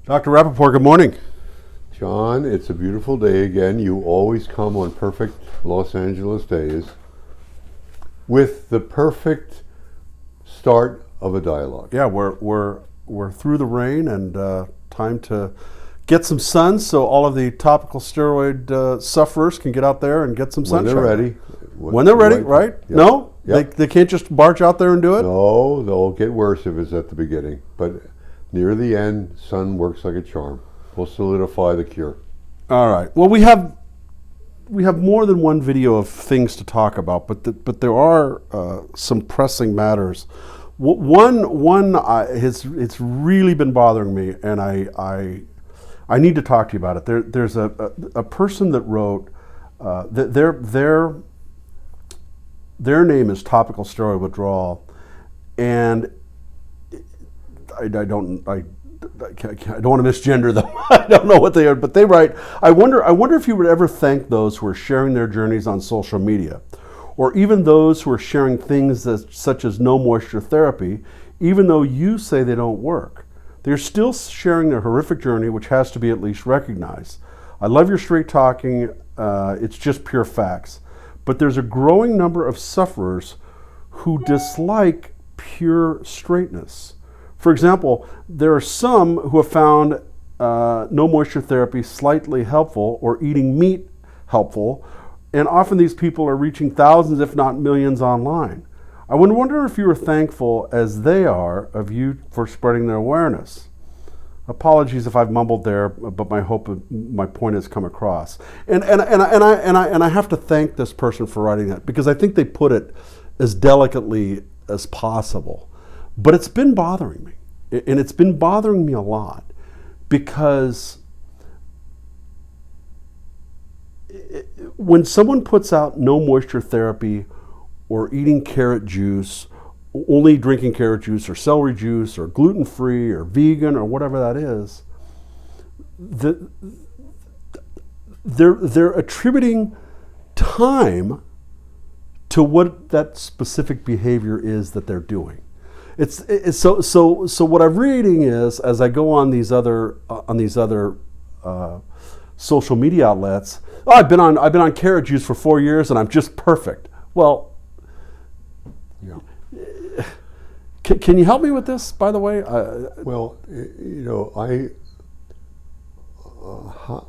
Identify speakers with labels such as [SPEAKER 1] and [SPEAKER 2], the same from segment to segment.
[SPEAKER 1] Dr. Rapaport, good morning.
[SPEAKER 2] John, it's a beautiful day again. You always come on perfect Los Angeles days with the perfect start of a dialogue.
[SPEAKER 1] Yeah, we're through the rain and time to get some sun so all of the topical steroid sufferers can get out there and get some
[SPEAKER 2] When
[SPEAKER 1] sunshine.
[SPEAKER 2] they're ready.
[SPEAKER 1] When they're ready, right?
[SPEAKER 2] Yep.
[SPEAKER 1] No?
[SPEAKER 2] Yep.
[SPEAKER 1] They can't just barge out there and do it?
[SPEAKER 2] No, they'll get worse if it's at the beginning. But near the end, sun works like a charm. We'll solidify the cure.
[SPEAKER 1] All right. Well, we have more than one video of things to talk about, but there are some pressing matters. It's really been bothering me, and I need to talk to you about it. There's a person that wrote their name is topical steroid withdrawal, and I don't want to misgender them. I don't know what they are, but they write, I wonder if you would ever thank those who are sharing their journeys on social media, or even those who are sharing things such as no moisture therapy, even though you say they don't work. They're still sharing their horrific journey, which has to be at least recognized. I love your straight talking. It's just pure facts. But there's a growing number of sufferers who dislike pure straightness. For example, there are some who have found no moisture therapy slightly helpful or eating meat helpful, and often these people are reaching thousands, if not millions, online. I would wonder if you are thankful, as they are, of you for spreading their awareness. Apologies if I've mumbled there, but my point has come across. And I have to thank this person for writing that, because I think they put it as delicately as possible. But it's been bothering me, and it's been bothering me a lot, because when someone puts out no moisture therapy or eating carrot juice, only drinking carrot juice or celery juice or gluten-free or vegan or whatever that is, they're attributing time to what that specific behavior is that they're doing. So what I'm reading is, as I go on these other social media outlets, I've been on carrot juice for 4 years and I'm just perfect. Well,
[SPEAKER 2] Yeah.
[SPEAKER 1] Can you help me with this, by the way?
[SPEAKER 2] Well,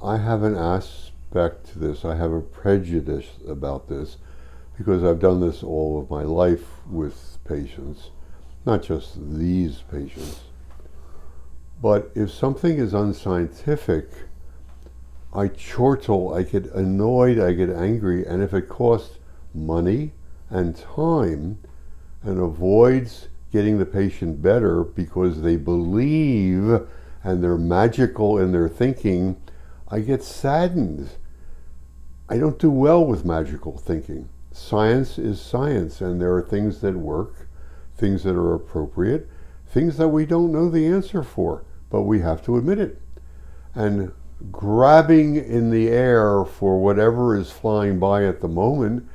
[SPEAKER 2] I have an aspect to this. I have a prejudice about this because I've done this all of my life with patients, not just these patients. But if something is unscientific, I chortle, I get annoyed, I get angry, and if it costs money and time and avoids getting the patient better because they believe and they're magical in their thinking, I get saddened. I don't do well with magical thinking. Science is science, and there are things that work, things that are appropriate, things that we don't know the answer for, but we have to admit it. And grabbing in the air for whatever is flying by at the moment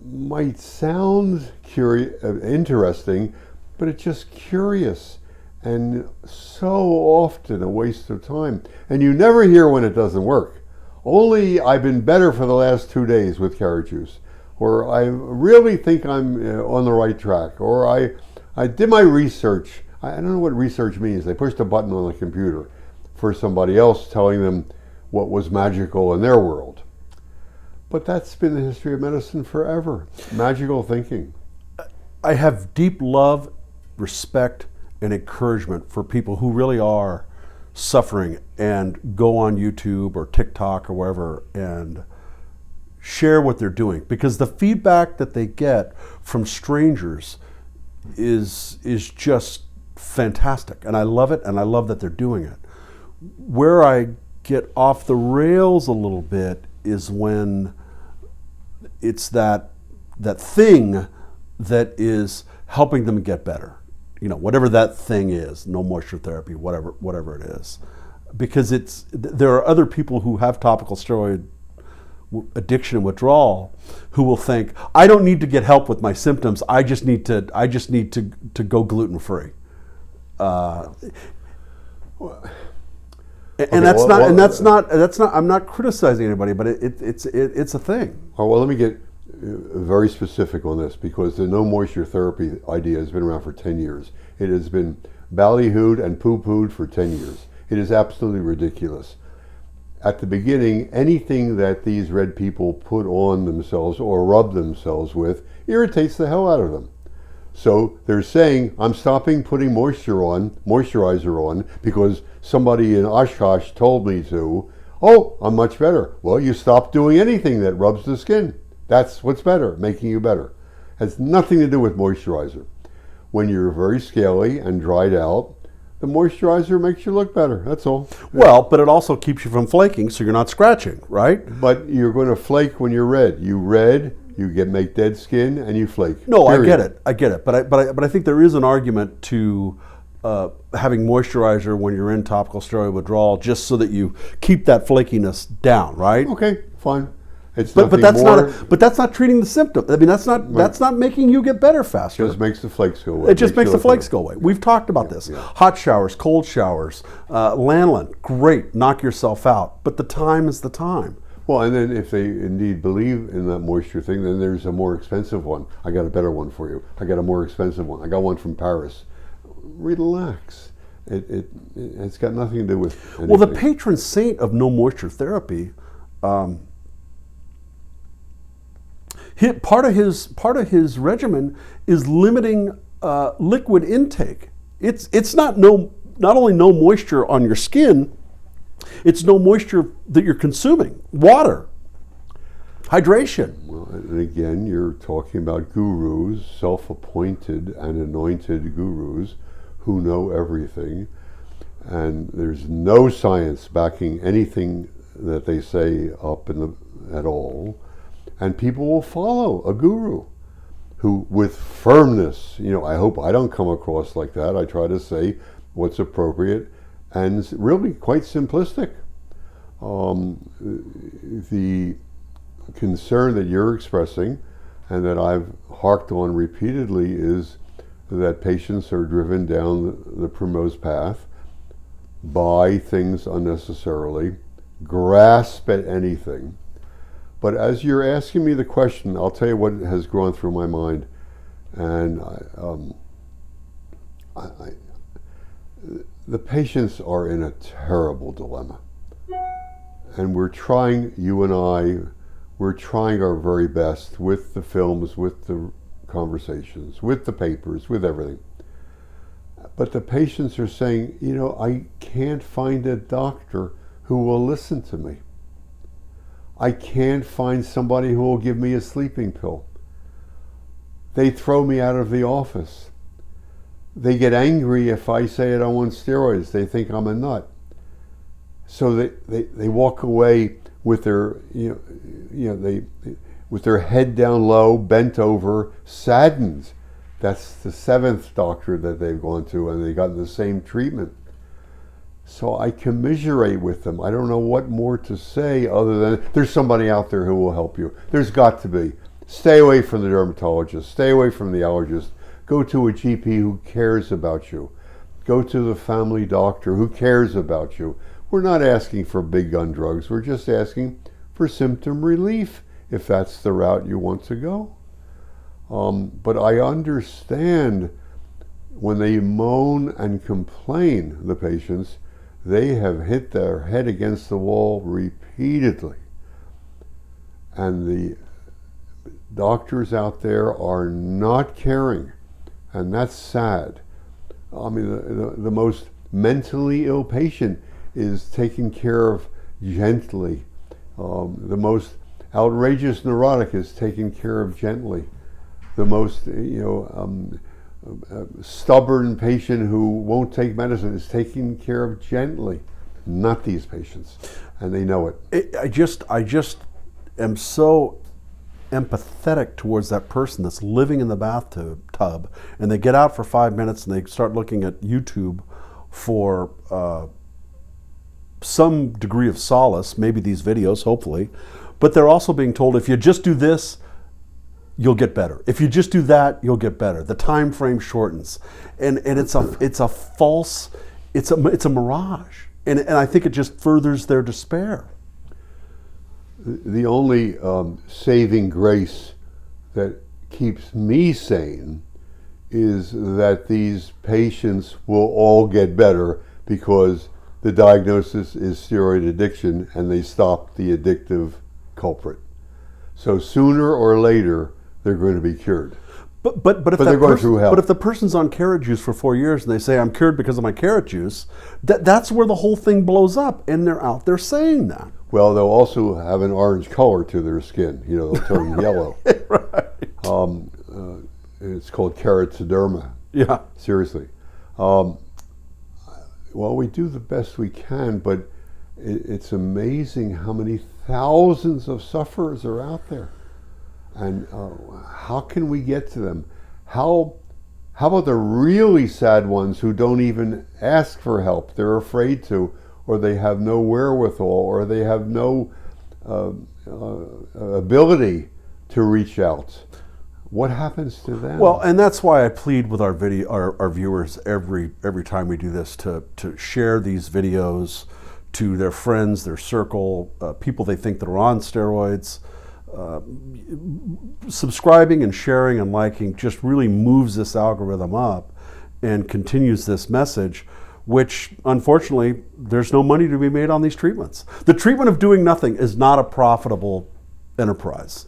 [SPEAKER 2] might sound interesting, but it's just curious and so often a waste of time. And you never hear when it doesn't work. Only I've been better for the last 2 days with carrot juice, or I really think I'm on the right track, or I did my research. I don't know what research means. They pushed a button on the computer for somebody else telling them what was magical in their world. But that's been the history of medicine forever. Magical thinking.
[SPEAKER 1] I have deep love, respect, and encouragement for people who really are suffering and go on YouTube or TikTok or wherever and share what they're doing, because the feedback that they get from strangers is just fantastic, and I love it, and I love that they're doing it. Where I get off the rails a little bit is when it's that thing that is helping them get better. You know, whatever that thing is, no moisture therapy, whatever it is. Because there are other people who have topical steroid addiction and withdrawal who will think, I don't need to get help with my symptoms, I just need to go gluten-free. And that's not, and that's not. I'm not criticizing anybody, but it's a thing.
[SPEAKER 2] Well, let me get very specific on this, because the no moisture therapy idea has been around for 10 years. It has been ballyhooed and poo-pooed for 10 years. It is absolutely ridiculous. At the beginning, anything that these red people put on themselves or rub themselves with irritates the hell out of them. So they're saying, I'm stopping putting moisturizer on because somebody in Oshkosh told me to. Oh, I'm much better. Well, you stop doing anything that rubs the skin. That's what's better, making you better. Has nothing to do with moisturizer. When you're very scaly and dried out, the moisturizer makes you look better, that's all.
[SPEAKER 1] Well, but it also keeps you from flaking, so you're not scratching, right?
[SPEAKER 2] But you're going to flake when you're red. You make dead skin and you flake.
[SPEAKER 1] No,
[SPEAKER 2] period.
[SPEAKER 1] I get it. But I think there is an argument to having moisturizer when you're in topical steroid withdrawal, just so that you keep that flakiness down, right?
[SPEAKER 2] Okay, fine.
[SPEAKER 1] But that's not treating the symptom. I mean, that's not making you get better faster.
[SPEAKER 2] It just makes the flakes go away.
[SPEAKER 1] It just makes the flakes go away. We've talked about this.
[SPEAKER 2] Yeah.
[SPEAKER 1] Hot showers, cold showers, lanolin, great, knock yourself out. But the time is the time.
[SPEAKER 2] Well, and then if they indeed believe in that moisture thing, then there's a more expensive one. I got a better one for you. I got a more expensive one. I got one from Paris. Relax. It's got nothing to do with anything.
[SPEAKER 1] Well, the patron saint of no moisture therapy, part of his regimen is limiting liquid intake. It's not only no moisture on your skin, it's no moisture that you're consuming. Water, hydration.
[SPEAKER 2] Well, and again, you're talking about gurus, self-appointed and anointed gurus who know everything, and there's no science backing anything that they say up at all. And people will follow a guru who, with firmness, I hope I don't come across like that. I try to say what's appropriate and really quite simplistic. The concern that you're expressing and that I've harked on repeatedly is that patients are driven down the primrose path, buy things unnecessarily, grasp at anything. But as you're asking me the question, I'll tell you what has gone through my mind. And the patients are in a terrible dilemma. And we're trying, you and I, we're trying our very best with the films, with the conversations, with the papers, with everything. But the patients are saying, I can't find a doctor who will listen to me. I can't find somebody who will give me a sleeping pill. They throw me out of the office. They get angry if I say I don't want steroids. They think I'm a nut. So they walk away with their with their head down low, bent over, saddened. That's the 7th doctor that they've gone to, and they've gotten the same treatment. So I commiserate with them. I don't know what more to say other than there's somebody out there who will help you. There's got to be. Stay away from the dermatologist. Stay away from the allergist. Go to a GP who cares about you. Go to the family doctor who cares about you. We're not asking for big gun drugs. We're just asking for symptom relief if that's the route you want to go. But I understand when they moan and complain, the patients, they have hit their head against the wall repeatedly. And the doctors out there are not caring. And that's sad. I mean, the most mentally ill patient is taken care of gently. The most outrageous neurotic is taken care of gently. The most, stubborn patient who won't take medicine is taken care of gently. Not these patients, and they know it.
[SPEAKER 1] I just am so empathetic towards that person that's living in the bathtub, and they get out for 5 minutes and they start looking at YouTube for some degree of solace, maybe these videos, hopefully, but they're also being told if you just do this, you'll get better. If you just do that, you'll get better. The time frame shortens, and it's a false it's a mirage, and I think it just furthers their despair.
[SPEAKER 2] The only saving grace that keeps me sane is that these patients will all get better because the diagnosis is steroid addiction and they stop the addictive culprit. So sooner or later, they're going to be cured.
[SPEAKER 1] But if
[SPEAKER 2] they're going through hell.
[SPEAKER 1] But if the person's on carrot juice for 4 years and they say, I'm cured because of my carrot juice, that's where the whole thing blows up, and they're out there saying that.
[SPEAKER 2] Well, they'll also have an orange color to their skin. You know, they'll turn yellow.
[SPEAKER 1] Right.
[SPEAKER 2] It's called keratoderma.
[SPEAKER 1] Yeah.
[SPEAKER 2] Seriously. Well, we do the best we can, but it's amazing how many thousands of sufferers are out there. And how can we get to them? How about the really sad ones who don't even ask for help? They're afraid to, or they have no wherewithal, or they have no ability to reach out. What happens to them?
[SPEAKER 1] Well, and that's why I plead with our viewers every time we do this to share these videos to their friends, their circle, people they think that are on steroids. Subscribing and sharing and liking just really moves this algorithm up and continues this message, which unfortunately there's no money to be made on these treatments. The treatment of doing nothing is not a profitable enterprise.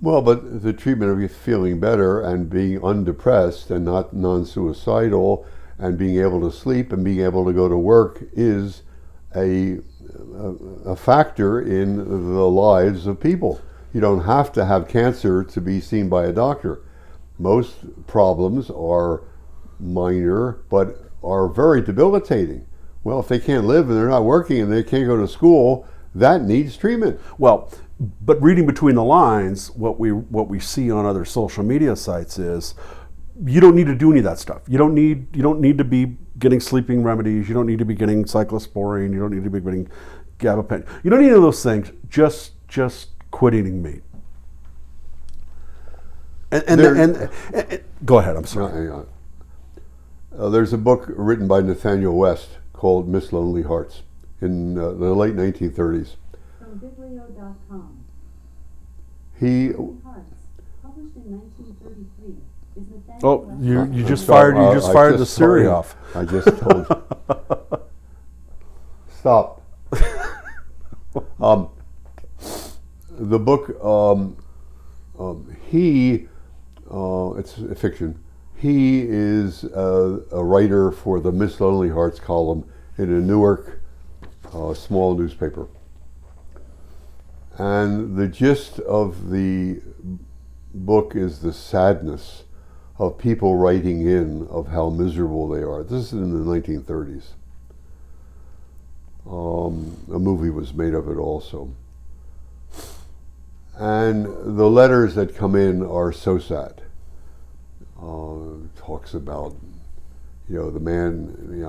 [SPEAKER 2] Well, but the treatment of feeling better and being undepressed and not non-suicidal and being able to sleep and being able to go to work is a factor in the lives of people. You don't have to have cancer to be seen by a doctor. Most problems are minor, but are very debilitating. Well, if they can't live and they're not working and they can't go to school, that needs treatment.
[SPEAKER 1] Well, but reading between the lines, what we see on other social media sites is you don't need to do any of that stuff. You don't need to be getting sleeping remedies. You don't need to be getting cyclosporine. You don't need to be getting gabapentin. You don't need any of those things. Just quit eating meat. And go ahead. I'm sorry.
[SPEAKER 2] There's a book written by Nathaniel West called Miss Lonely Hearts in the late 1930s.
[SPEAKER 3] From biblio.com.
[SPEAKER 2] He.
[SPEAKER 3] Hearts, published in 1933, is Nathaniel
[SPEAKER 1] Oh,
[SPEAKER 3] West.
[SPEAKER 1] you just fired the Siri off.
[SPEAKER 2] I just told you. Stop. The book, it's a fiction. He is a writer for the Miss Lonely Hearts column in a Newark small newspaper. And the gist of the book is the sadness of people writing in of how miserable they are. This is in the 1930s. A movie was made of it also. And the letters that come in are so sad. Talks about, the man,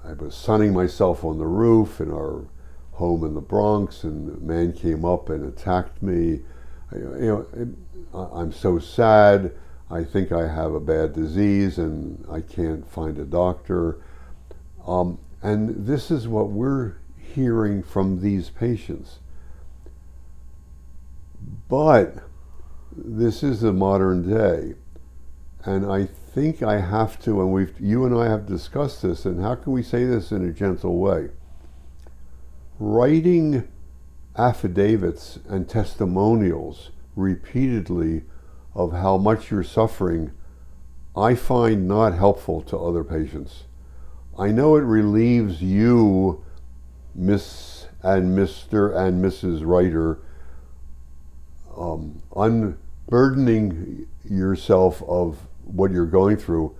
[SPEAKER 2] I was sunning myself on the roof in our home in the Bronx, and the man came up and attacked me. I'm so sad. I think I have a bad disease and I can't find a doctor. And this is what we're hearing from these patients. But this is the modern day, and I think I have to, and you and I have discussed this, and how can we say this in a gentle way? Writing affidavits and testimonials repeatedly of how much you're suffering, I find not helpful to other patients. I know it relieves you, Miss and Mr. and Mrs. Writer, unburdening yourself of what you're going through,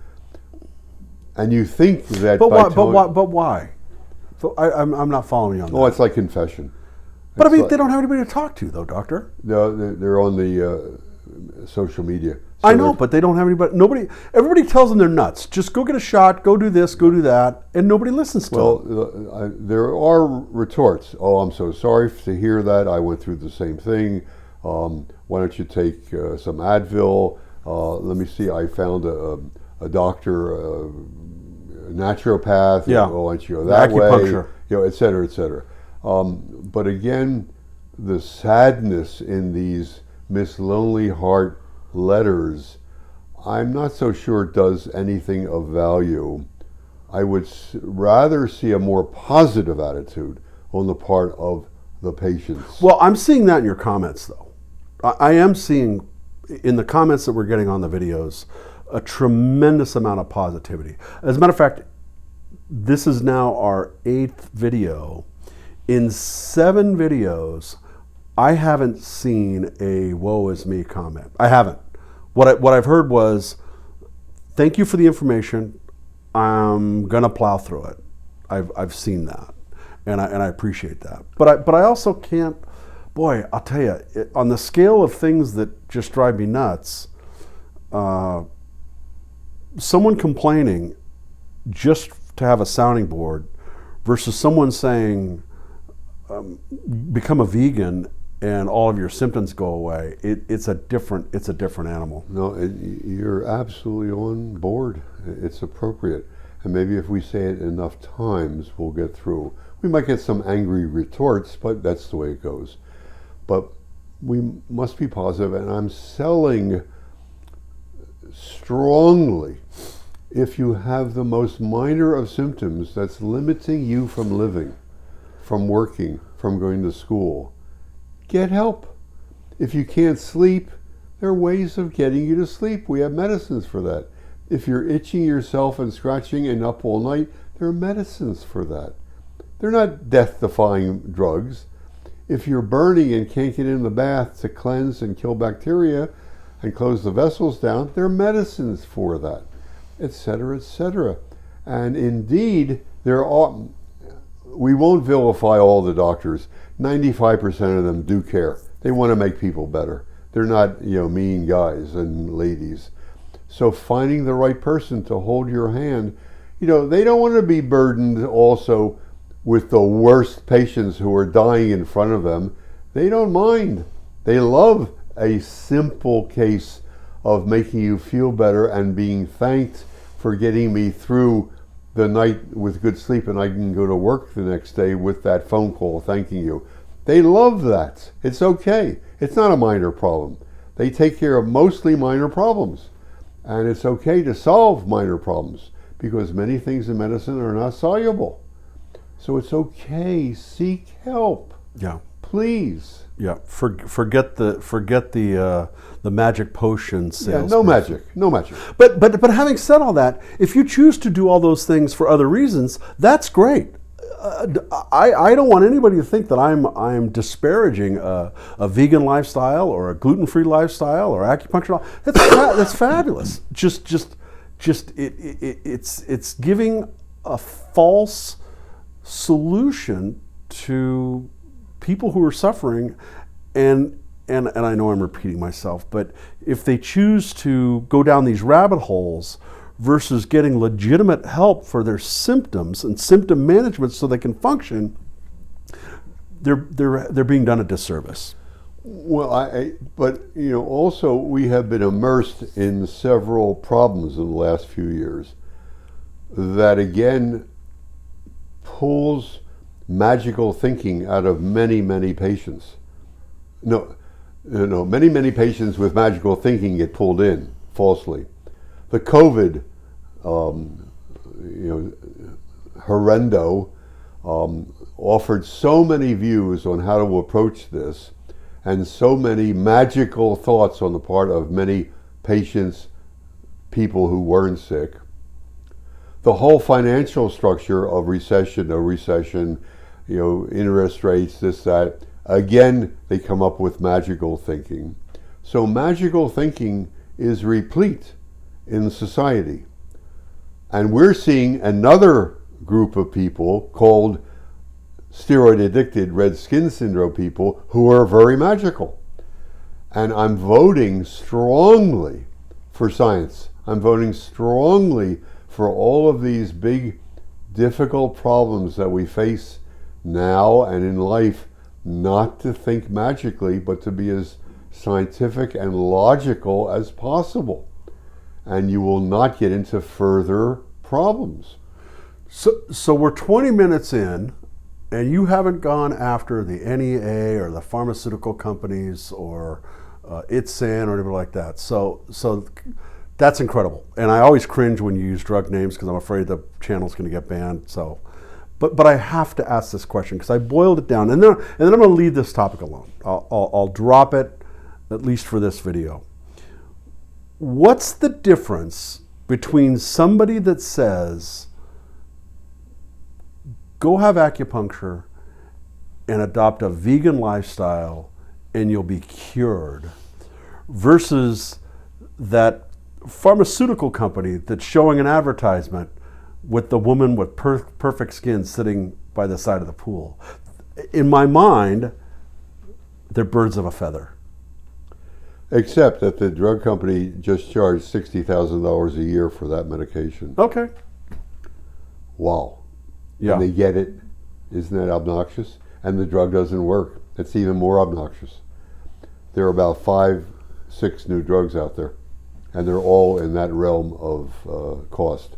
[SPEAKER 2] and you think that.
[SPEAKER 1] But why? So I'm not following you on that.
[SPEAKER 2] Oh, it's like confession.
[SPEAKER 1] But I mean, they don't have anybody to talk to, though, doctor.
[SPEAKER 2] No, they're on the social media. So
[SPEAKER 1] I know, but they don't have anybody. Everybody tells them they're nuts. Just go get a shot. Go do this. Go do that, and nobody listens to them.
[SPEAKER 2] Well, there are retorts. Oh, I'm so sorry to hear that. I went through the same thing. Why don't you take some Advil? Let me see. I found a doctor naturopath,
[SPEAKER 1] Yeah.
[SPEAKER 2] why don't you go that way,
[SPEAKER 1] Acupuncture.
[SPEAKER 2] et cetera, et cetera. But again, the sadness in these Miss Lonely Heart letters, I'm not so sure it does anything of value. I would rather see a more positive attitude on the part of the patients.
[SPEAKER 1] Well, I'm seeing that in your comments, though. I am seeing in the comments that we're getting on the videos a tremendous amount of positivity. As a matter of fact, this is now our 8th video. In 7 videos, I haven't seen a woe is me comment. I haven't. What I've heard was, thank you for the information. I'm gonna plow through it. I've seen that, and I appreciate that. But I also can't. Boy, I'll tell you, on the scale of things that just drive me nuts, someone complaining just to have a sounding board versus someone saying, become a vegan and all of your symptoms go away. It's a different animal.
[SPEAKER 2] No, you're absolutely on board. It's appropriate. And maybe if we say it enough times, we'll get through. We might get some angry retorts, but that's the way it goes. But we must be positive, and I'm selling strongly, if you have the most minor of symptoms that's limiting you from living, from working, from going to school, get help. If you can't sleep, there are ways of getting you to sleep. We have medicines for that. If you're itching yourself and scratching and up all night, there are medicines for that. They're not death-defying drugs. If you're burning and can't get in the bath to cleanse and kill bacteria and close the vessels down, there are medicines for that, etc., etc. And indeed, there are. We won't vilify all the doctors. 95% of them do care. They want to make people better. They're not, mean guys and ladies. So finding the right person to hold your hand, they don't want to be burdened also with the worst patients who are dying in front of them. They don't mind. They love a simple case of making you feel better and being thanked for getting me through the night with good sleep, and I can go to work the next day with that phone call thanking you. They love that. It's okay. It's not a minor problem. They take care of mostly minor problems. And it's okay to solve minor problems because many things in medicine are not soluble. So it's okay. Seek help.
[SPEAKER 1] Yeah.
[SPEAKER 2] Please.
[SPEAKER 1] Yeah. Forget the magic potion sales.
[SPEAKER 2] Yeah, no magic.
[SPEAKER 1] But having said all that, if you choose to do all those things for other reasons, that's great. I don't want anybody to think that I'm disparaging a vegan lifestyle or a gluten-free lifestyle or acupuncture. That's fabulous. It's giving a false solution to people who are suffering, and I know I'm repeating myself, but if they choose to go down these rabbit holes versus getting legitimate help for their symptoms and symptom management so they can function, they're being done a disservice.
[SPEAKER 2] Well, but also we have been immersed in several problems in the last few years that again pulls magical thinking out of many patients. Many patients with magical thinking get pulled in falsely. The COVID, horrendo, offered so many views on how to approach this, and so many magical thoughts on the part of many patients, people who weren't sick. The whole financial structure of recession, no recession, interest rates, this, that, again, they come up with magical thinking. So magical thinking is replete in society. And we're seeing another group of people called steroid-addicted red skin syndrome people who are very magical. And I'm voting strongly for science. I'm voting strongly for all of these big, difficult problems that we face now and in life, not to think magically, but to be as scientific and logical as possible. And you will not get into further problems.
[SPEAKER 1] So we're 20 minutes in, and you haven't gone after the NEA or the pharmaceutical companies or ITSAN or anything like that. So that's incredible. And I always cringe when you use drug names because I'm afraid the channel's going to get banned. So, but I have to ask this question because I boiled it down, and then I'm going to leave this topic alone. I'll drop it at least for this video. What's the difference between somebody that says, go have acupuncture and adopt a vegan lifestyle and you'll be cured, versus that pharmaceutical company that's showing an advertisement with the woman with perfect skin sitting by the side of the pool? In my mind, they're birds of a feather.
[SPEAKER 2] Except that the drug company just charged $60,000 a year for that medication.
[SPEAKER 1] Okay.
[SPEAKER 2] Wow.
[SPEAKER 1] Yeah.
[SPEAKER 2] And they get it. Isn't that obnoxious? And the drug doesn't work. It's even more obnoxious. There are about 5, 6 new drugs out there, and they're all in that realm of cost.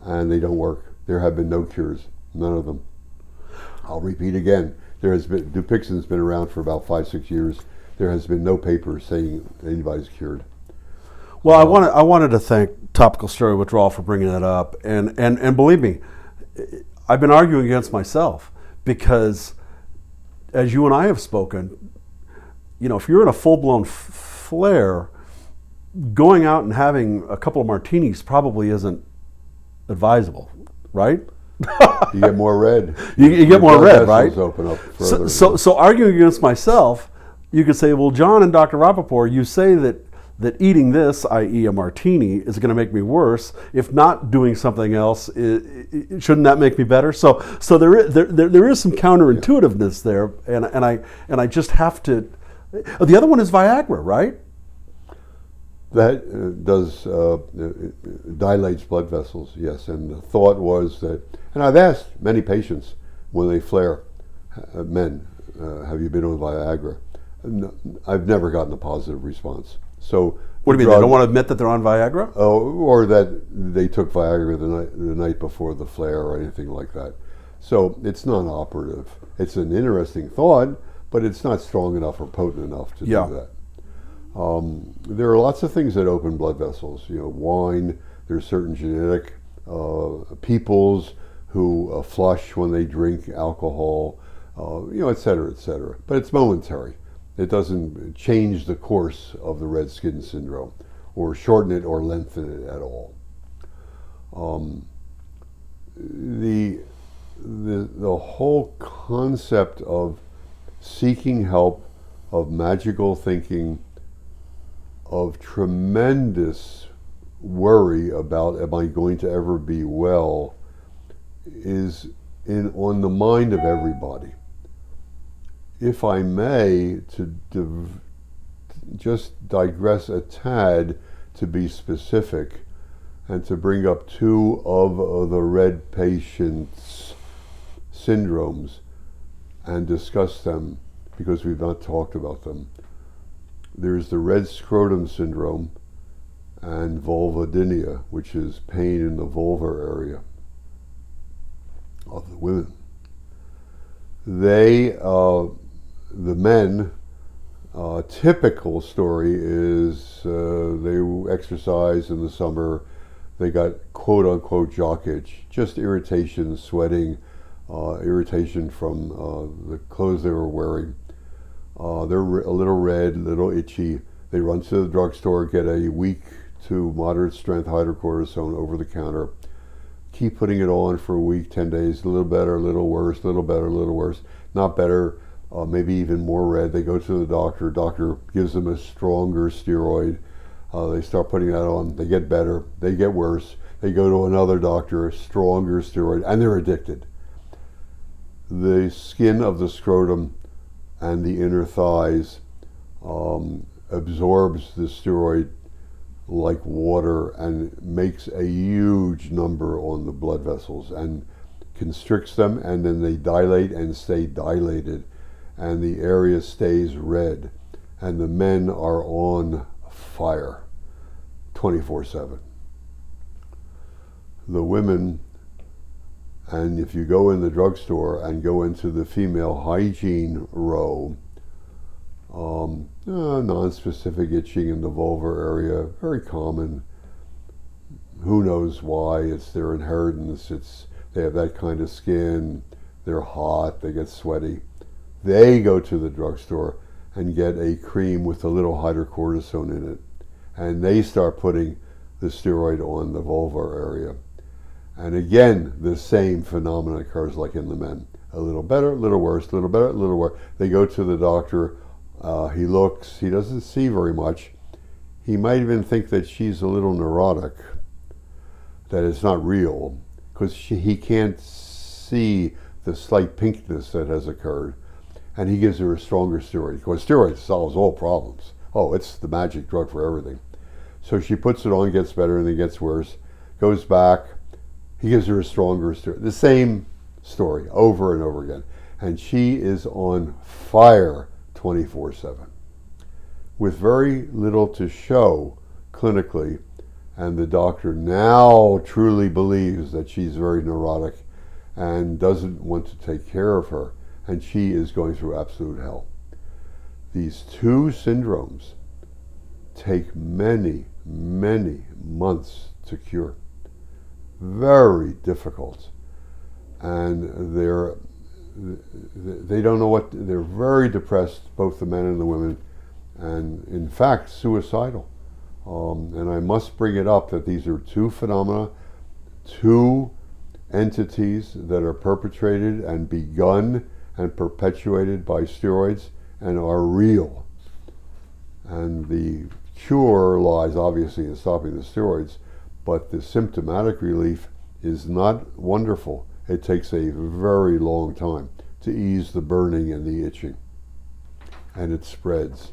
[SPEAKER 2] And they don't work. There have been no cures. None of them. I'll repeat again. Dupixent's been around for about 5, 6 years. There has been no paper saying anybody's cured.
[SPEAKER 1] Well, I wanted to thank Topical Steroid Withdrawal for bringing that up, and believe me, I've been arguing against myself because, as you and I have spoken, you know, if you're in a full-blown flare, going out and having a couple of martinis probably isn't advisable, right?
[SPEAKER 2] You get more red.
[SPEAKER 1] You get more red, right?
[SPEAKER 2] Open up further.
[SPEAKER 1] So arguing against myself, you could say, well, John and Dr. Rapaport, you say that eating this, i.e. a martini, is going to make me worse. If not doing something else, shouldn't that make me better? So there is some counterintuitiveness there, and I just have to. The other one is Viagra, right?
[SPEAKER 2] That dilates blood vessels, yes. And the thought was that, and I've asked many patients when they flare, men, have you been on Viagra? No, I've never gotten a positive response. So
[SPEAKER 1] what do you mean? They don't want to admit that they're on Viagra?
[SPEAKER 2] Oh, or that they took Viagra the night before the flare or anything like that. So it's non-operative. It's an interesting thought, but it's not strong enough or potent enough to do that. There are lots of things that open blood vessels. You know, wine. There's certain genetic peoples who flush when they drink alcohol. You know, et cetera, et cetera. But it's momentary. It doesn't change the course of the red skin syndrome, or shorten it or lengthen it at all. The whole concept of seeking help, of magical thinking, of tremendous worry about am I going to ever be well, is on the mind of everybody. If I may, just digress a tad to be specific and to bring up 2 of the red patients' syndromes and discuss them, because we've not talked about them. There's the red scrotum syndrome and vulvodynia, which is pain in the vulvar area of the women. The men, typical story is they exercise in the summer, they got quote unquote jock itch, just irritation, sweating, irritation from the clothes they were wearing. They're a little red, a little itchy. They run to the drugstore, get a weak to moderate strength hydrocortisone over the counter, keep putting it on for a week, 10 days, a little better, a little worse, a little better, a little worse, not better, maybe even more red. They go to the doctor gives them a stronger steroid. They start putting that on, they get better, they get worse. They go to another doctor, a stronger steroid, and they're addicted. The skin of the scrotum and the inner thighs absorbs the steroid like water and makes a huge number on the blood vessels and constricts them, and then they dilate and stay dilated, and the area stays red, and the men are on fire 24/7. The women And if you go in the drugstore and go into the female hygiene row, non-specific itching in the vulvar area, very common. Who knows why? It's their inheritance. They have that kind of skin. They're hot. They get sweaty. They go to the drugstore and get a cream with a little hydrocortisone in it, and they start putting the steroid on the vulvar area. And again, the same phenomenon occurs like in the men. A little better, a little worse, a little better, a little worse. They go to the doctor. He looks. He doesn't see very much. He might even think that she's a little neurotic, that it's not real, because he can't see the slight pinkness that has occurred. And he gives her a stronger steroid, because steroid solves all problems. Oh, it's the magic drug for everything. So she puts it on, gets better, and then gets worse. Goes back. He gives her a stronger steroid. The same story over and over again. And she is on fire 24/7 with very little to show clinically. And the doctor now truly believes that she's very neurotic and doesn't want to take care of her. And she is going through absolute hell. These two syndromes take many, many months to cure. Very difficult. And they don't know they're very depressed, both the men and the women, and in fact suicidal. And I must bring it up that these are two phenomena, two entities that are perpetrated and begun and perpetuated by steroids and are real. And the cure lies obviously in stopping the steroids, but the symptomatic relief is not wonderful. It takes a very long time to ease the burning and the itching, and it spreads.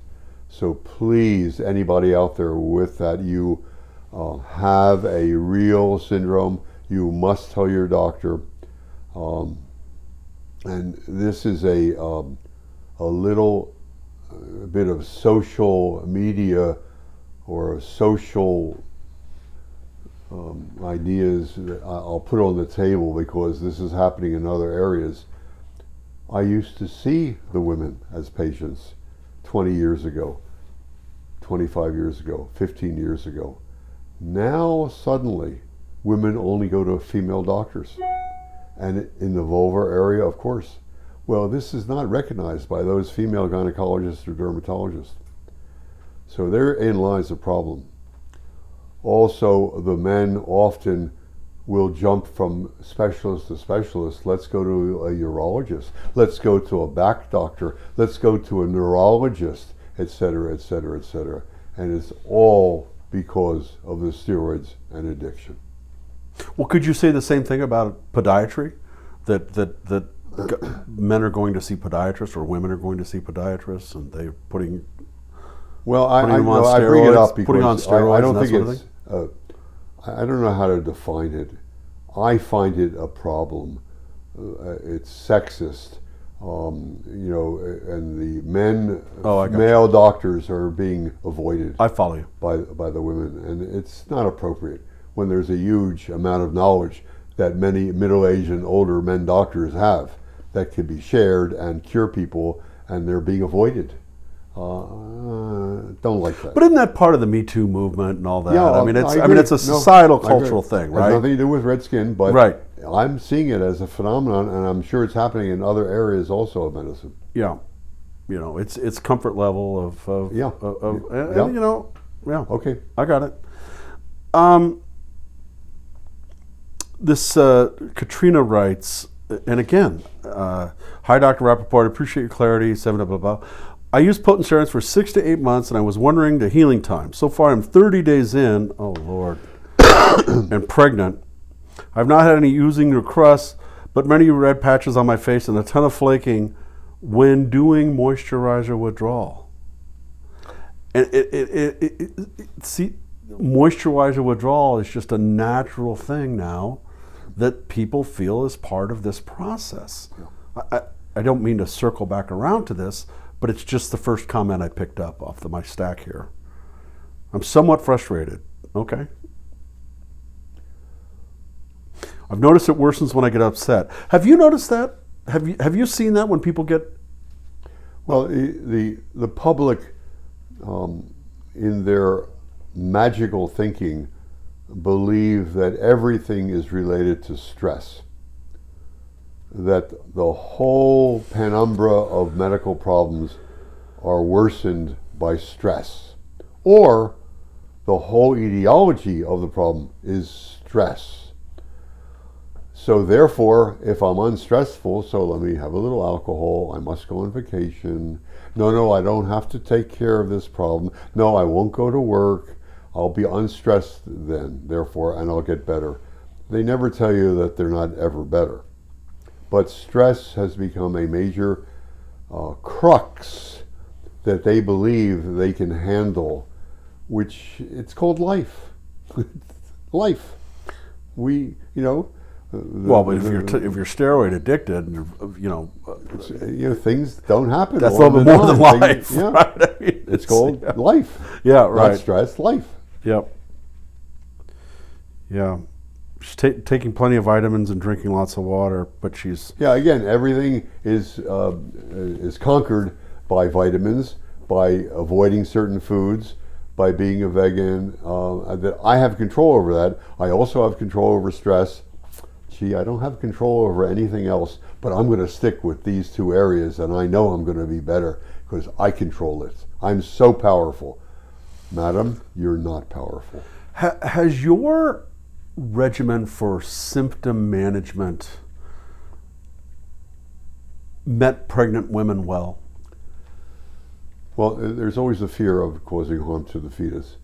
[SPEAKER 2] So please, anybody out there with that, you have a real syndrome, you must tell your doctor. And this is a little bit of social media or social ideas that I'll put on the table, because this is happening in other areas. I used to see the women as patients 20 years ago, 25 years ago, 15 years ago. Now suddenly women only go to female doctors. And in the vulvar area, of course. Well, this is not recognized by those female gynecologists or dermatologists. So therein lies a problem. Also, the men often will jump from specialist to specialist. Let's go to a urologist. Let's go to a back doctor. Let's go to a neurologist, etc., etc., etc. And it's all because of the steroids and addiction.
[SPEAKER 1] Well, could you say the same thing about podiatry? That men are going to see podiatrists, or women are going to see podiatrists, and they're putting them on steroids,
[SPEAKER 2] I bring it up because
[SPEAKER 1] putting on steroids.
[SPEAKER 2] I don't
[SPEAKER 1] and
[SPEAKER 2] think
[SPEAKER 1] that
[SPEAKER 2] it's. I don't know how to define it. I find it a problem. It's sexist. And the male doctors are being avoided.
[SPEAKER 1] I follow you.
[SPEAKER 2] By the women, and it's not appropriate when there's a huge amount of knowledge that many middle-aged and older men doctors have that can be shared and cure people, and they're being avoided. Don't like that.
[SPEAKER 1] But isn't that part of the Me Too movement and all that?
[SPEAKER 2] Yeah,
[SPEAKER 1] I mean, it's a societal, cultural thing, right?
[SPEAKER 2] It has nothing to do with red skin, but
[SPEAKER 1] right.
[SPEAKER 2] I'm seeing it as a phenomenon, and I'm sure it's happening in other areas also of medicine.
[SPEAKER 1] Yeah, it's comfort level of
[SPEAKER 2] yeah.
[SPEAKER 1] Yeah.
[SPEAKER 2] Okay,
[SPEAKER 1] I got it. This Katrina writes, and again, hi Dr. Rapaport, appreciate your clarity. 7 blah blah blah. I used potent steroids for 6 to 8 months, and I was wondering the healing time. So far, I'm 30 days in. Oh Lord, and pregnant. I've not had any oozing or crust, but many red patches on my face and a ton of flaking when doing moisturizer withdrawal. And see, moisturizer withdrawal is just a natural thing now that people feel is part of this process. Yeah. I don't mean to circle back around to this, but it's just the first comment I picked up off my stack here. I'm somewhat frustrated. Okay. I've noticed it worsens when I get upset. Have you noticed that? Have you seen that when people get?
[SPEAKER 2] Well, the public, in their magical thinking, believe that everything is related to stress. That the whole penumbra of medical problems are worsened by stress. Or the whole etiology of the problem is stress. So therefore, if I'm unstressful, so let me have a little alcohol, I must go on vacation. No, I don't have to take care of this problem. No, I won't go to work. I'll be unstressed then, therefore, and I'll get better. They never tell you that they're not ever better. But stress has become a major crux that they believe they can handle, which it's called life. Life. We,
[SPEAKER 1] Well, but if you're steroid addicted,
[SPEAKER 2] things don't happen.
[SPEAKER 1] That's a little bit more than life.
[SPEAKER 2] Yeah,
[SPEAKER 1] right? I mean,
[SPEAKER 2] it's called life.
[SPEAKER 1] Yeah, right.
[SPEAKER 2] Not stress, life.
[SPEAKER 1] Yep. Yeah. She's taking plenty of vitamins and drinking lots of water, but she's...
[SPEAKER 2] Yeah, again, everything is conquered by vitamins, by avoiding certain foods, by being a vegan. That I have control over that. I also have control over stress. Gee, I don't have control over anything else, but I'm going to stick with these two areas, and I know I'm going to be better because I control it. I'm so powerful. Madam, you're not powerful.
[SPEAKER 1] Has your regimen for symptom management met pregnant women well?
[SPEAKER 2] Well, there's always the fear of causing harm to the fetus,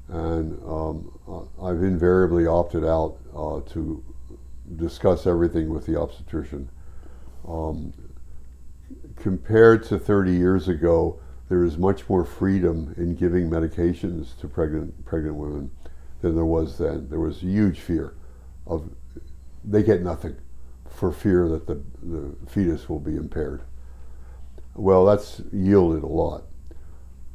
[SPEAKER 2] and I've invariably opted out to discuss everything with the obstetrician. Compared to 30 years ago, there is much more freedom in giving medications to pregnant women than there was then. There was huge fear of they get nothing for fear that the fetus will be impaired. Well, that's yielded a lot.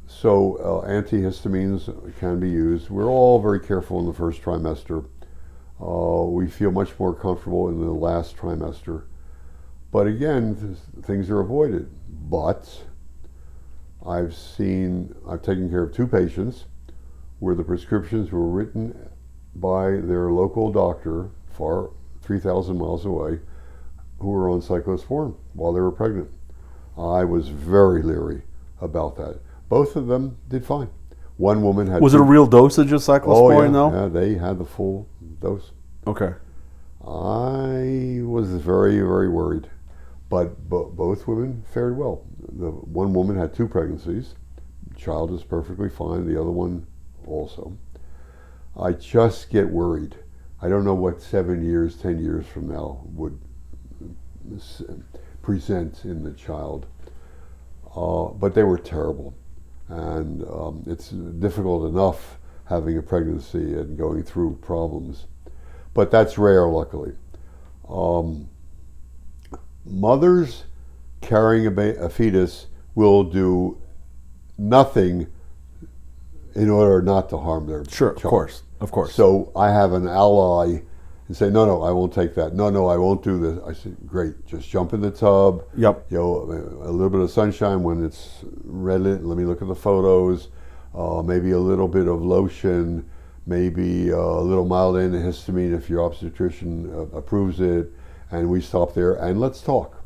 [SPEAKER 2] So antihistamines can be used. We're all very careful in the first trimester. We feel much more comfortable in the last trimester. But again, things are avoided. But I've taken care of 2 patients where the prescriptions were written by their local doctor, far 3,000 miles away, who were on cyclosporin while they were pregnant. I was very leery about that. Both of them did fine. One woman had...
[SPEAKER 1] Was it a real dosage of cyclosporin, though?
[SPEAKER 2] Yeah, they had the full dose.
[SPEAKER 1] Okay.
[SPEAKER 2] I was very, very worried. But both women fared well. The one woman had 2 pregnancies. The child is perfectly fine. The other one also. I just get worried. I don't know what 7 years, 10 years from now would present in the child. But they were terrible. And it's difficult enough having a pregnancy and going through problems. But that's rare, luckily. Mothers carrying a fetus will do nothing in order not to harm their
[SPEAKER 1] Sure,
[SPEAKER 2] child.
[SPEAKER 1] of course.
[SPEAKER 2] So I have an ally and say, no, I won't take that. No, I won't do this. I said, great, just jump in the tub.
[SPEAKER 1] Yep.
[SPEAKER 2] A little bit of sunshine when it's red lit. Let me look at the photos. Maybe a little bit of lotion. Maybe a little mild antihistamine if your obstetrician approves it. And we stop there and let's talk.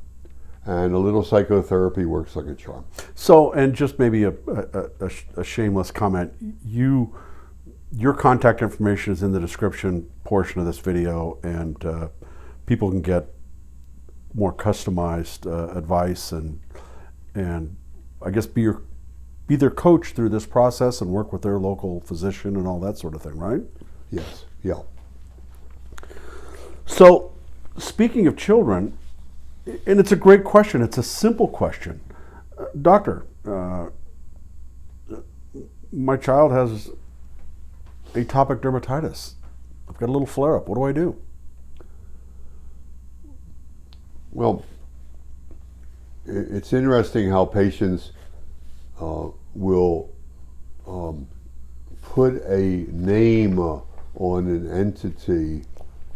[SPEAKER 2] And a little psychotherapy works like a charm.
[SPEAKER 1] So, and just maybe a shameless comment, your contact information is in the description portion of this video, and people can get more customized advice and I guess be their coach through this process and work with their local physician and all that sort of thing, right?
[SPEAKER 2] Yes, yeah.
[SPEAKER 1] So, speaking of children, and it's a great question, it's a simple question. Doctor, my child has atopic dermatitis. I've got a little flare-up. What do I do?
[SPEAKER 2] Well, it's interesting how patients will put a name on an entity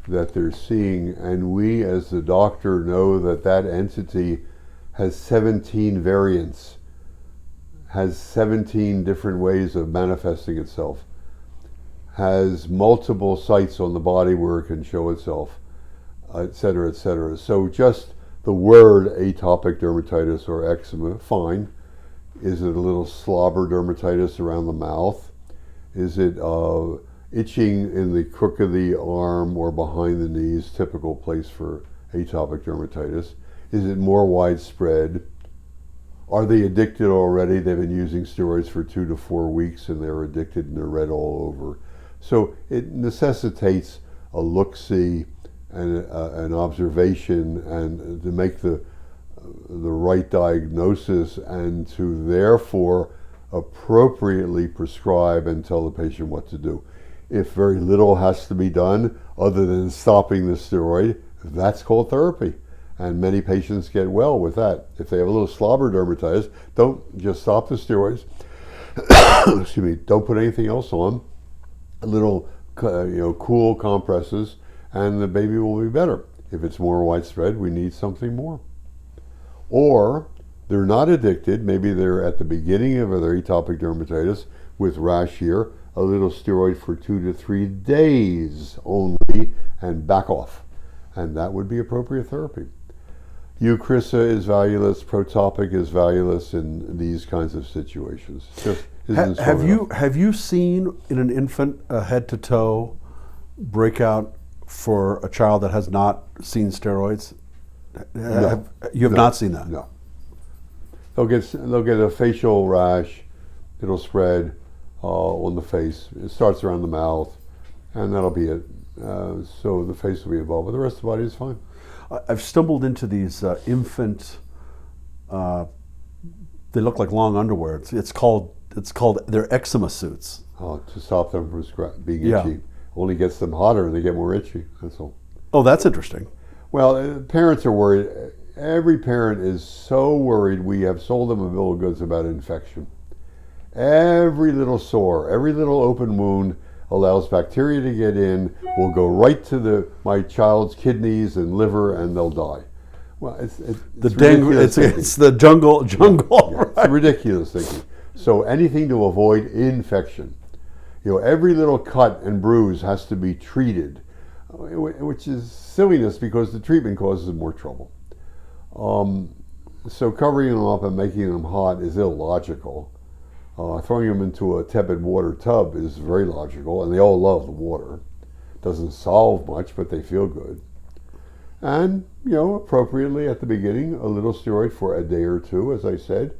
[SPEAKER 2] that they're seeing, and we as the doctor know that that entity has 17 variants, has 17 different ways of manifesting itself, has multiple sites on the body where it can show itself, et cetera, et cetera. So just the word atopic dermatitis or eczema, fine. Is it a little slobber dermatitis around the mouth? Is it itching in the crook of the arm or behind the knees, typical place for atopic dermatitis? Is it more widespread? Are they addicted already? They've been using steroids for 2 to 4 weeks and they're addicted and they're red all over. So it necessitates a look-see and an observation, and to make the right diagnosis and to therefore appropriately prescribe and tell the patient what to do. If very little has to be done other than stopping the steroid, that's called therapy. And many patients get well with that. If they have a little slobber dermatitis, don't just stop the steroids. Excuse me. Don't put anything else on. A little, cool compresses, and the baby will be better. If it's more widespread, we need something more. Or they're not addicted. Maybe they're at the beginning of their atopic dermatitis with rash here. A little steroid for 2 to 3 days only, and back off. And that would be appropriate therapy. Eucrisa is valueless, Protopic is valueless in these kinds of situations. Just
[SPEAKER 1] have you seen in an infant a head to toe breakout for a child that has not seen steroids?
[SPEAKER 2] No.
[SPEAKER 1] You have not seen that?
[SPEAKER 2] No. They'll get a facial rash. It'll spread on the face. It starts around the mouth, and that'll be it. So the face will be involved, but the rest of the body is fine.
[SPEAKER 1] I've stumbled into these infant. They look like long underwear. It's called they're eczema suits.
[SPEAKER 2] To stop them from being itchy.
[SPEAKER 1] Yeah.
[SPEAKER 2] Only gets them hotter and they get more itchy. That's all.
[SPEAKER 1] Oh, that's interesting.
[SPEAKER 2] Well, parents are worried. Every parent is so worried. We have sold them a bill of goods about infection. Every little sore, every little open wound allows bacteria to get in, will go right to my child's kidneys and liver, and they'll die. Well, it's
[SPEAKER 1] the jungle.
[SPEAKER 2] Yeah,
[SPEAKER 1] Right?
[SPEAKER 2] it's ridiculous thinking. So anything to avoid infection. Every little cut and bruise has to be treated, which is silliness because the treatment causes more trouble. So covering them up and making them hot is illogical. Throwing them into a tepid water tub is very logical, and they all love the water. Doesn't solve much, but they feel good. And, appropriately at the beginning, a little steroid for a day or two, as I said,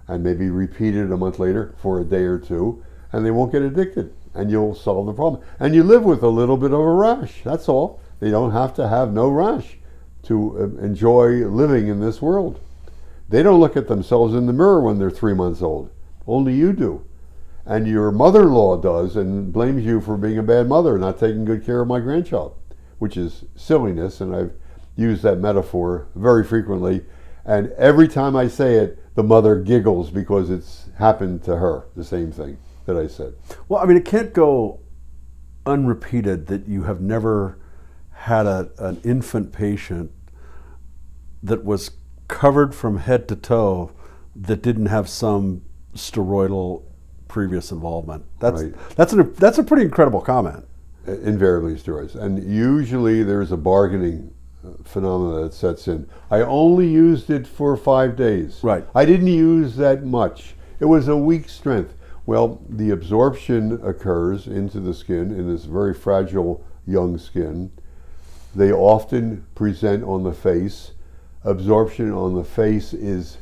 [SPEAKER 2] and maybe repeated a month later for a day or two, and they won't get addicted, and you'll solve the problem. And you live with a little bit of a rash, that's all. They don't have to have no rash to enjoy living in this world. They don't look at themselves in the mirror when they're 3 months old. Only you do. And your mother-in-law does and blames you for being a bad mother, not taking good care of my grandchild, which is silliness, and I've used that metaphor very frequently. And every time I say it, the mother giggles because it's happened to her, the same thing that I said.
[SPEAKER 1] Well, I mean, it can't go unrepeated that you have never had an infant patient that was covered from head to toe that didn't have some steroidal previous involvement. That's a pretty incredible comment.
[SPEAKER 2] Invariably steroids. And usually there's a bargaining phenomena that sets in. I only used it for 5 days.
[SPEAKER 1] Right.
[SPEAKER 2] I didn't use that much. It was a weak strength. Well, the absorption occurs into the skin in this very fragile young skin. They often present on the face. Absorption on the face is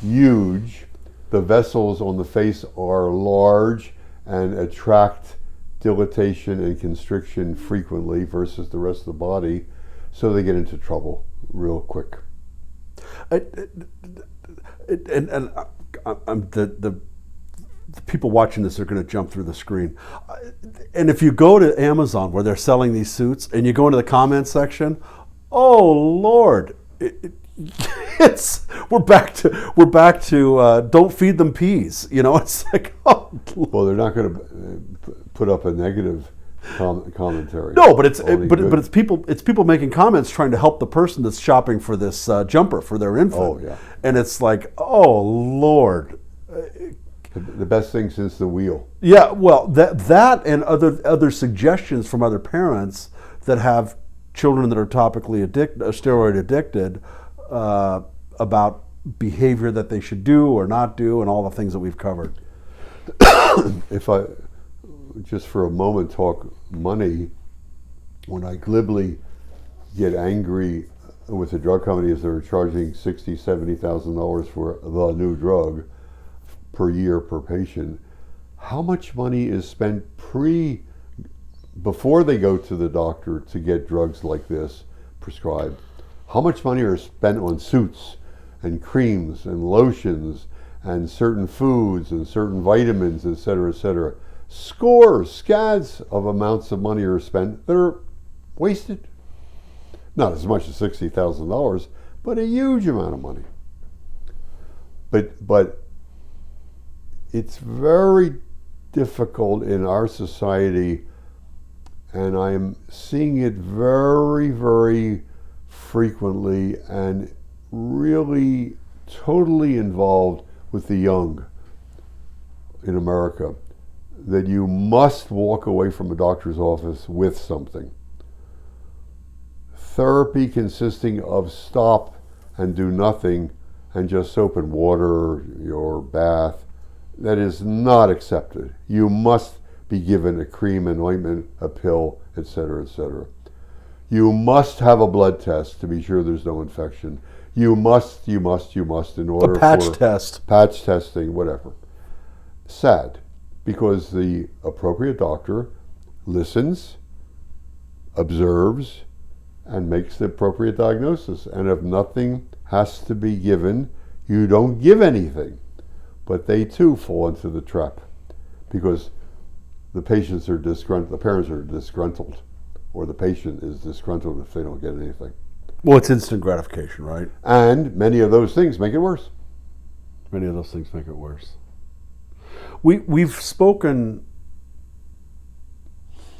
[SPEAKER 2] huge. The vessels on the face are large and attract dilatation and constriction frequently versus the rest of the body, so they get into trouble real quick.
[SPEAKER 1] The people watching this are going to jump through the screen. And if you go to Amazon where they're selling these suits and you go into the comments section, oh Lord, we're back to don't feed them peas. It's like, oh.
[SPEAKER 2] Well, they're not going to put up a negative commentary.
[SPEAKER 1] No, but it's
[SPEAKER 2] Only
[SPEAKER 1] but
[SPEAKER 2] good.
[SPEAKER 1] but it's people making comments trying to help the person that's shopping for this jumper for their infant.
[SPEAKER 2] Oh, yeah.
[SPEAKER 1] And it's like, oh Lord.
[SPEAKER 2] The best thing since the wheel.
[SPEAKER 1] Yeah, well, that and other suggestions from other parents that have children that are steroid addicted, about behavior that they should do or not do, and all the things that we've covered.
[SPEAKER 2] If I just for a moment talk money, when I glibly get angry with the drug companies that are charging $60,000-$70,000 for the new drug per year per patient, how much money is spent before they go to the doctor to get drugs like this prescribed? How much money are spent on suits and creams and lotions and certain foods and certain vitamins, et cetera, et cetera? Scads of amounts of money are spent that are wasted. Not as much as $60,000, but a huge amount of money. But it's very difficult in our society, and I'm seeing it very, very frequently and really totally involved with the young in America, that you must walk away from a doctor's office with something. Therapy consisting of stop and do nothing and just soap and water your bath, that is not accepted. You must be given a cream, an ointment, a pill, etc., etc. You must have a blood test to be sure there's no infection. You must in order
[SPEAKER 1] A patch
[SPEAKER 2] for
[SPEAKER 1] test.
[SPEAKER 2] patch testing, whatever. Sad, because the appropriate doctor listens, observes, and makes the appropriate diagnosis. And if nothing has to be given, you don't give anything. But they too fall into the trap because the patients are disgruntled, the parents are disgruntled, or the patient is disgruntled if they don't get anything.
[SPEAKER 1] Well, it's instant gratification, right?
[SPEAKER 2] And many of those things make it worse.
[SPEAKER 1] Many of those things make it worse. We've spoken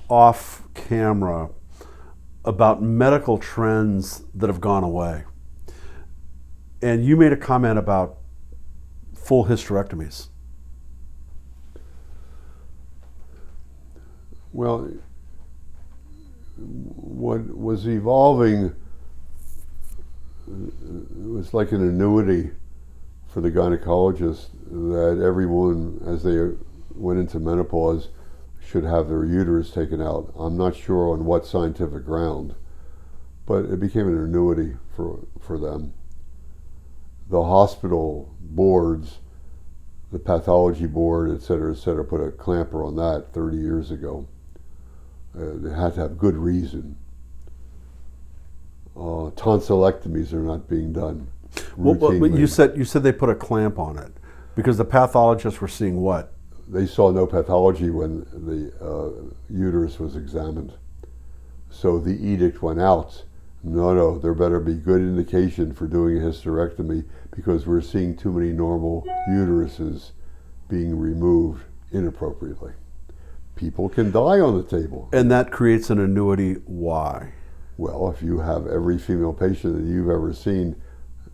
[SPEAKER 1] off camera about medical trends that have gone away. And you made a comment about full hysterectomies.
[SPEAKER 2] Well, what was evolving was like an annuity for the gynecologist that every woman, as they went into menopause, should have their uterus taken out. I'm not sure on what scientific ground, but it became an annuity for them. The hospital boards, the pathology board, et cetera, put a clamper on that 30 years ago. They had to have good reason. Tonsillectomies are not being done routinely.
[SPEAKER 1] Well, but you said they put a clamp on it because the pathologists were seeing what?
[SPEAKER 2] They saw no pathology when the uterus was examined. So the edict went out. No, there better be good indication for doing a hysterectomy because we're seeing too many normal uteruses being removed inappropriately. People can die on the table.
[SPEAKER 1] And that creates an annuity. Why?
[SPEAKER 2] Well, if you have every female patient that you've ever seen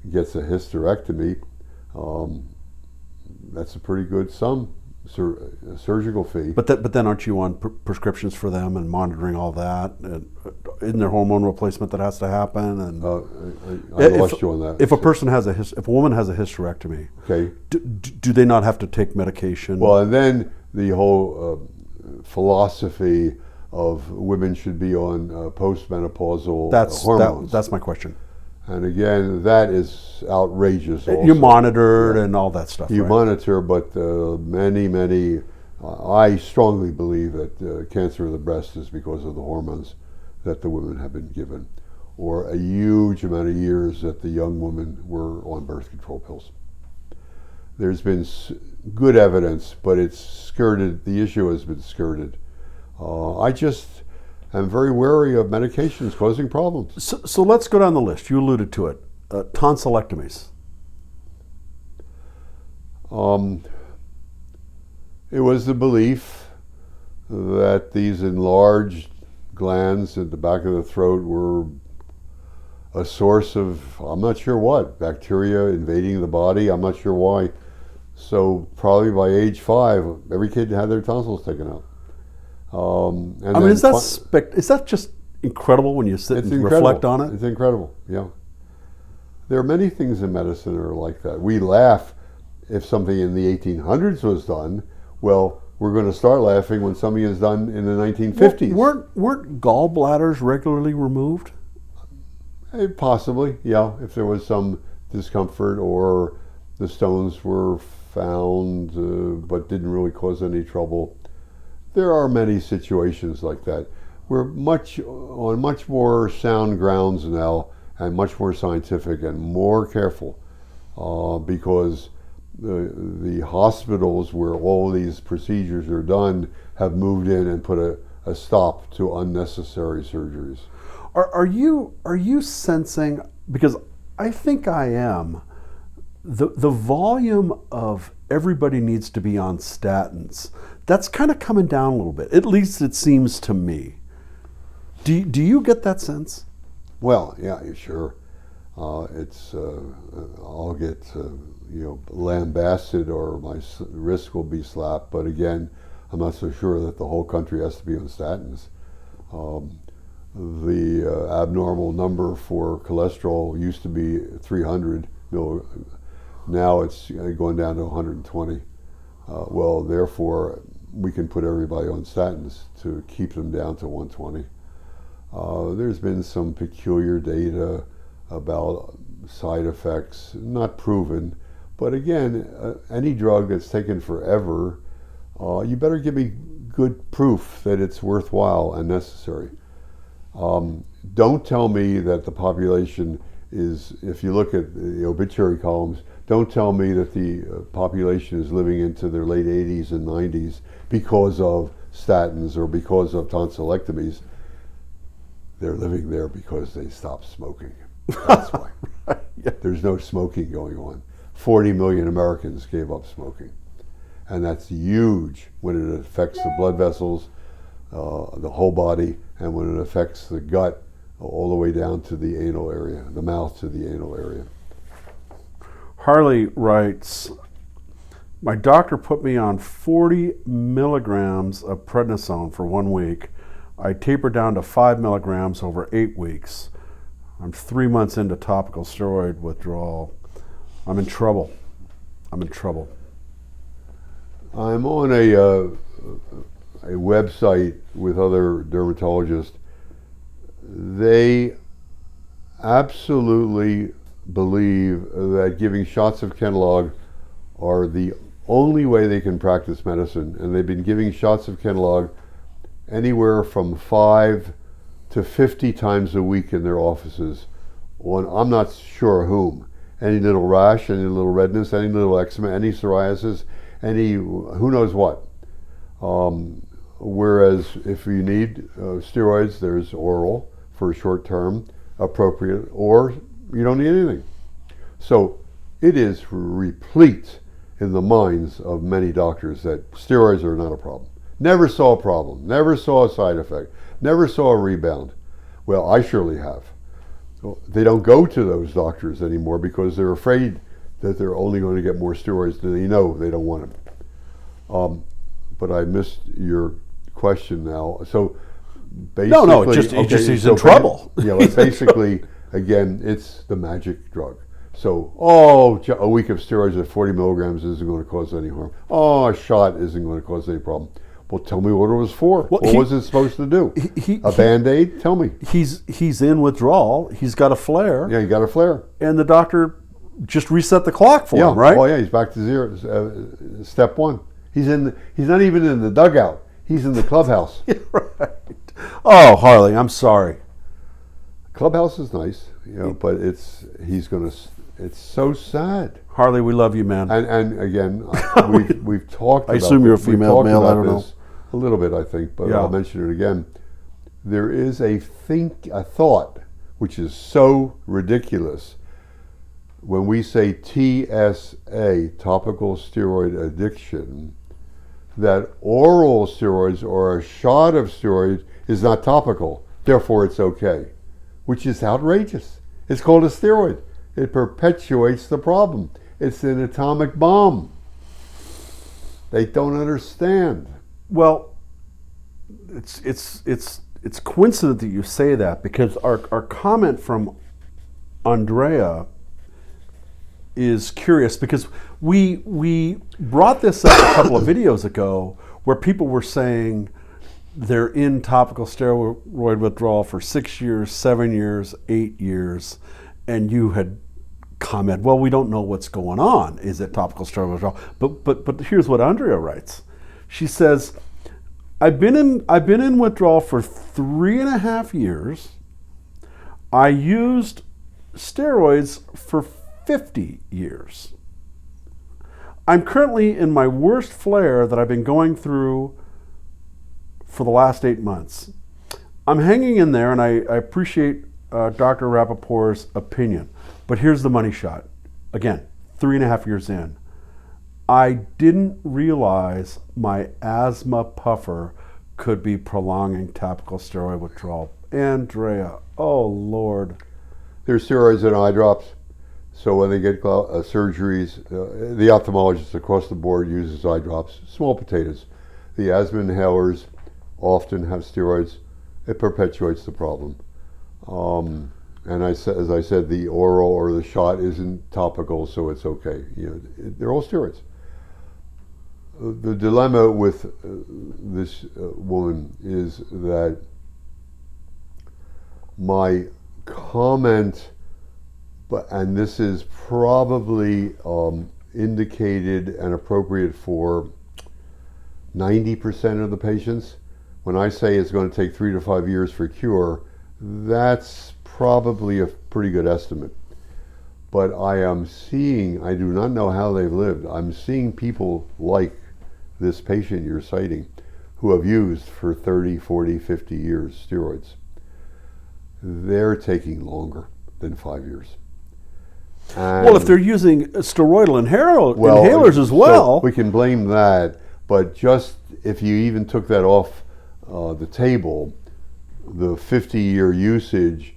[SPEAKER 2] gets a hysterectomy, that's a pretty good sum, surgical fee.
[SPEAKER 1] But then aren't you on prescriptions for them and monitoring all that? And isn't there hormone replacement that has to happen? And
[SPEAKER 2] I lost you on that.
[SPEAKER 1] If a woman has a hysterectomy,
[SPEAKER 2] okay,
[SPEAKER 1] do they not have to take medication?
[SPEAKER 2] Well, and then the whole philosophy of women should be on postmenopausal hormones.
[SPEAKER 1] That's my question.
[SPEAKER 2] And again, that is outrageous. Also.
[SPEAKER 1] You're monitored and all that stuff.
[SPEAKER 2] You
[SPEAKER 1] right?
[SPEAKER 2] monitor, but many. I strongly believe that cancer of the breast is because of the hormones that the women have been given, or a huge amount of years that the young women were on birth control pills. There's been good evidence, but it's skirted. The issue has been skirted. I just am very wary of medications causing problems.
[SPEAKER 1] So let's go down the list. You alluded to it. Tonsillectomies.
[SPEAKER 2] It was the belief that these enlarged glands at the back of the throat were a source of, I'm not sure what, bacteria invading the body. I'm not sure why. So probably by age 5, every kid had their tonsils taken out.
[SPEAKER 1] I mean, is that just incredible when you sit and reflect on it?
[SPEAKER 2] It's incredible, yeah. There are many things in medicine that are like that. We laugh if something in the 1800s was done. Well, we're going to start laughing when something is done in the 1950s.
[SPEAKER 1] Weren't gallbladders regularly removed?
[SPEAKER 2] Possibly, yeah, if there was some discomfort or the stones were found but didn't really cause any trouble. There are many situations like that. We're on much more sound grounds now and much more scientific and more careful because the hospitals where all these procedures are done have moved in and put a stop to unnecessary surgeries.
[SPEAKER 1] Are you sensing, because I think I am, the volume of everybody needs to be on statins, that's kind of coming down a little bit. At least it seems to me. Do you get that sense?
[SPEAKER 2] Well, yeah, sure. I'll get lambasted or my wrist will be slapped. But again, I'm not so sure that the whole country has to be on statins. The abnormal number for cholesterol used to be 300 milligrams. Now it's going down to 120. Well, therefore, we can put everybody on statins to keep them down to 120. There's been some peculiar data about side effects, not proven, but again, any drug that's taken forever, you better give me good proof that it's worthwhile and necessary. Don't tell me that the population is, if you look at the obituary columns, don't tell me that the population is living into their late 80s and 90s because of statins or because of tonsillectomies. They're living there because they stopped smoking. That's why.
[SPEAKER 1] Right, yeah.
[SPEAKER 2] There's no smoking going on. 40 million Americans gave up smoking. And that's huge when it affects the blood vessels, the whole body, and when it affects the gut all the way down to the anal area, the mouth to the anal area.
[SPEAKER 1] Harley writes, my doctor put me on 40 milligrams of prednisone for 1 week. I tapered down to 5 milligrams over 8 weeks. I'm 3 months into topical steroid withdrawal. I'm in trouble. I'm
[SPEAKER 2] on a website with other dermatologists. They absolutely believe that giving shots of Kenalog are the only way they can practice medicine, and they've been giving shots of Kenalog anywhere from 5 to 50 times a week in their offices on, I'm not sure whom. Any little rash, any little redness, any little eczema, any psoriasis, any who knows what. Whereas if you need steroids, there's oral for short term, appropriate, or you don't need anything. So it is replete in the minds of many doctors that steroids are not a problem. Never saw a problem, never saw a side effect, never saw a rebound. Well, I surely have. They don't go to those doctors anymore because they're afraid that they're only going to get more steroids than they know they don't want them. But I missed your question now. So basically,
[SPEAKER 1] no, it just he's in trouble.
[SPEAKER 2] Basically, again, it's the magic drug. So, a week of steroids at 40 milligrams isn't going to cause any harm. A shot isn't going to cause any problem. Well, tell me what it was for. What was it supposed to do? A Band-Aid? Tell me.
[SPEAKER 1] He's in withdrawal. He's got a flare.
[SPEAKER 2] Yeah, he got a flare.
[SPEAKER 1] And the doctor just reset the clock for him, right?
[SPEAKER 2] Oh, yeah, he's back to zero. Step one. He's not even in the dugout. He's in the clubhouse.
[SPEAKER 1] Right. Oh, Harley, I'm sorry.
[SPEAKER 2] Clubhouse is nice, but it's so sad.
[SPEAKER 1] Harley, we love you, man.
[SPEAKER 2] And again, we've talked about
[SPEAKER 1] I assume you're a female, male, I don't know.
[SPEAKER 2] A little bit, I think, but I'll mention it again. There is a thought, which is so ridiculous. When we say TSA, topical steroid addiction, that oral steroids or a shot of steroids is not topical, therefore it's okay, which is outrageous. It's called a steroid. It perpetuates the problem. It's an atomic bomb. They don't understand.
[SPEAKER 1] Well, it's coincident that you say that, because our comment from Andrea is curious, because we brought this up a couple of videos ago where people were saying they're in topical steroid withdrawal for 6 years, 7 years, 8 years, and you had commented, well, we don't know what's going on. Is it topical steroid withdrawal? But here's what Andrea writes. She says, I've been in withdrawal for 3.5 years. I used steroids for 50 years. I'm currently in my worst flare that I've been going through for the last 8 months. I'm hanging in there, and I appreciate Dr. Rapaport's opinion. But here's the money shot. Again, 3.5 years in. I didn't realize my asthma puffer could be prolonging topical steroid withdrawal. Andrea, oh Lord.
[SPEAKER 2] There's steroids and eye drops. So when they get surgeries, the ophthalmologist across the board uses eye drops, small potatoes. The asthma inhalers often have steroids. It perpetuates the problem. And as I said, the oral or the shot isn't topical, so it's okay. They're all steroids. The dilemma with this woman is that my comment, and this is probably indicated and appropriate for 90% of the patients. When I say it's going to take 3 to 5 years for cure, that's probably a pretty good estimate. But I do not know how they've lived. I'm seeing people like this patient you're citing who have used for 30, 40, 50 years steroids. They're taking longer than 5 years. And
[SPEAKER 1] well, if they're using steroidal inhalers as well.
[SPEAKER 2] So we can blame that, but just if you even took that off the table, the 50-year usage,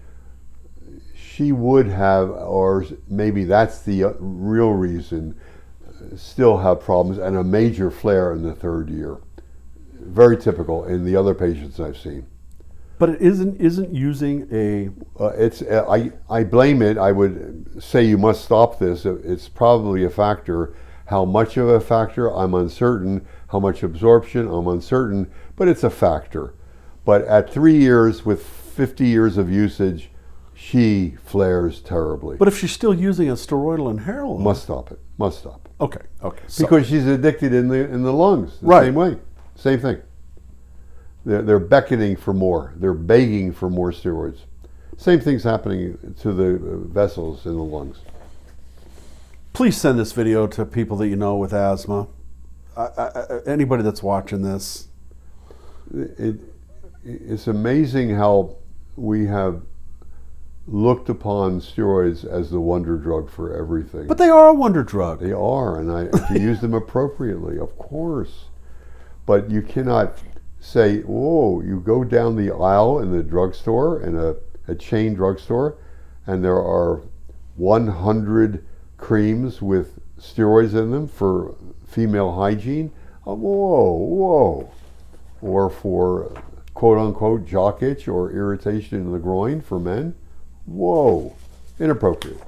[SPEAKER 2] she would have, or maybe that's the real reason, still have problems and a major flare in the 3rd year. Very typical in the other patients I've seen.
[SPEAKER 1] But it isn't using a...
[SPEAKER 2] I blame it. I would say you must stop this. It's probably a factor. How much of a factor, I'm uncertain. How much absorption, I'm uncertain. But it's a factor. But at 3 years with 50 years of usage, she flares terribly.
[SPEAKER 1] But if she's still using a steroidal inhaler...
[SPEAKER 2] Must stop it. Must stop.
[SPEAKER 1] Okay.
[SPEAKER 2] Because she's addicted in the lungs. The same way. Same thing. They're beckoning for more. They're begging for more steroids. Same thing's happening to the vessels in the lungs.
[SPEAKER 1] Please send this video to people that you know with asthma. Anybody that's watching this.
[SPEAKER 2] It's amazing how we have looked upon steroids as the wonder drug for everything.
[SPEAKER 1] But they are a wonder drug.
[SPEAKER 2] They are, and if you use them appropriately, of course. But you cannot say, whoa, you go down the aisle in the drugstore, in a chain drugstore, and there are 100 creams with steroids in them for female hygiene. Whoa. Or for quote-unquote jock itch or irritation in the groin for men. Whoa, inappropriate.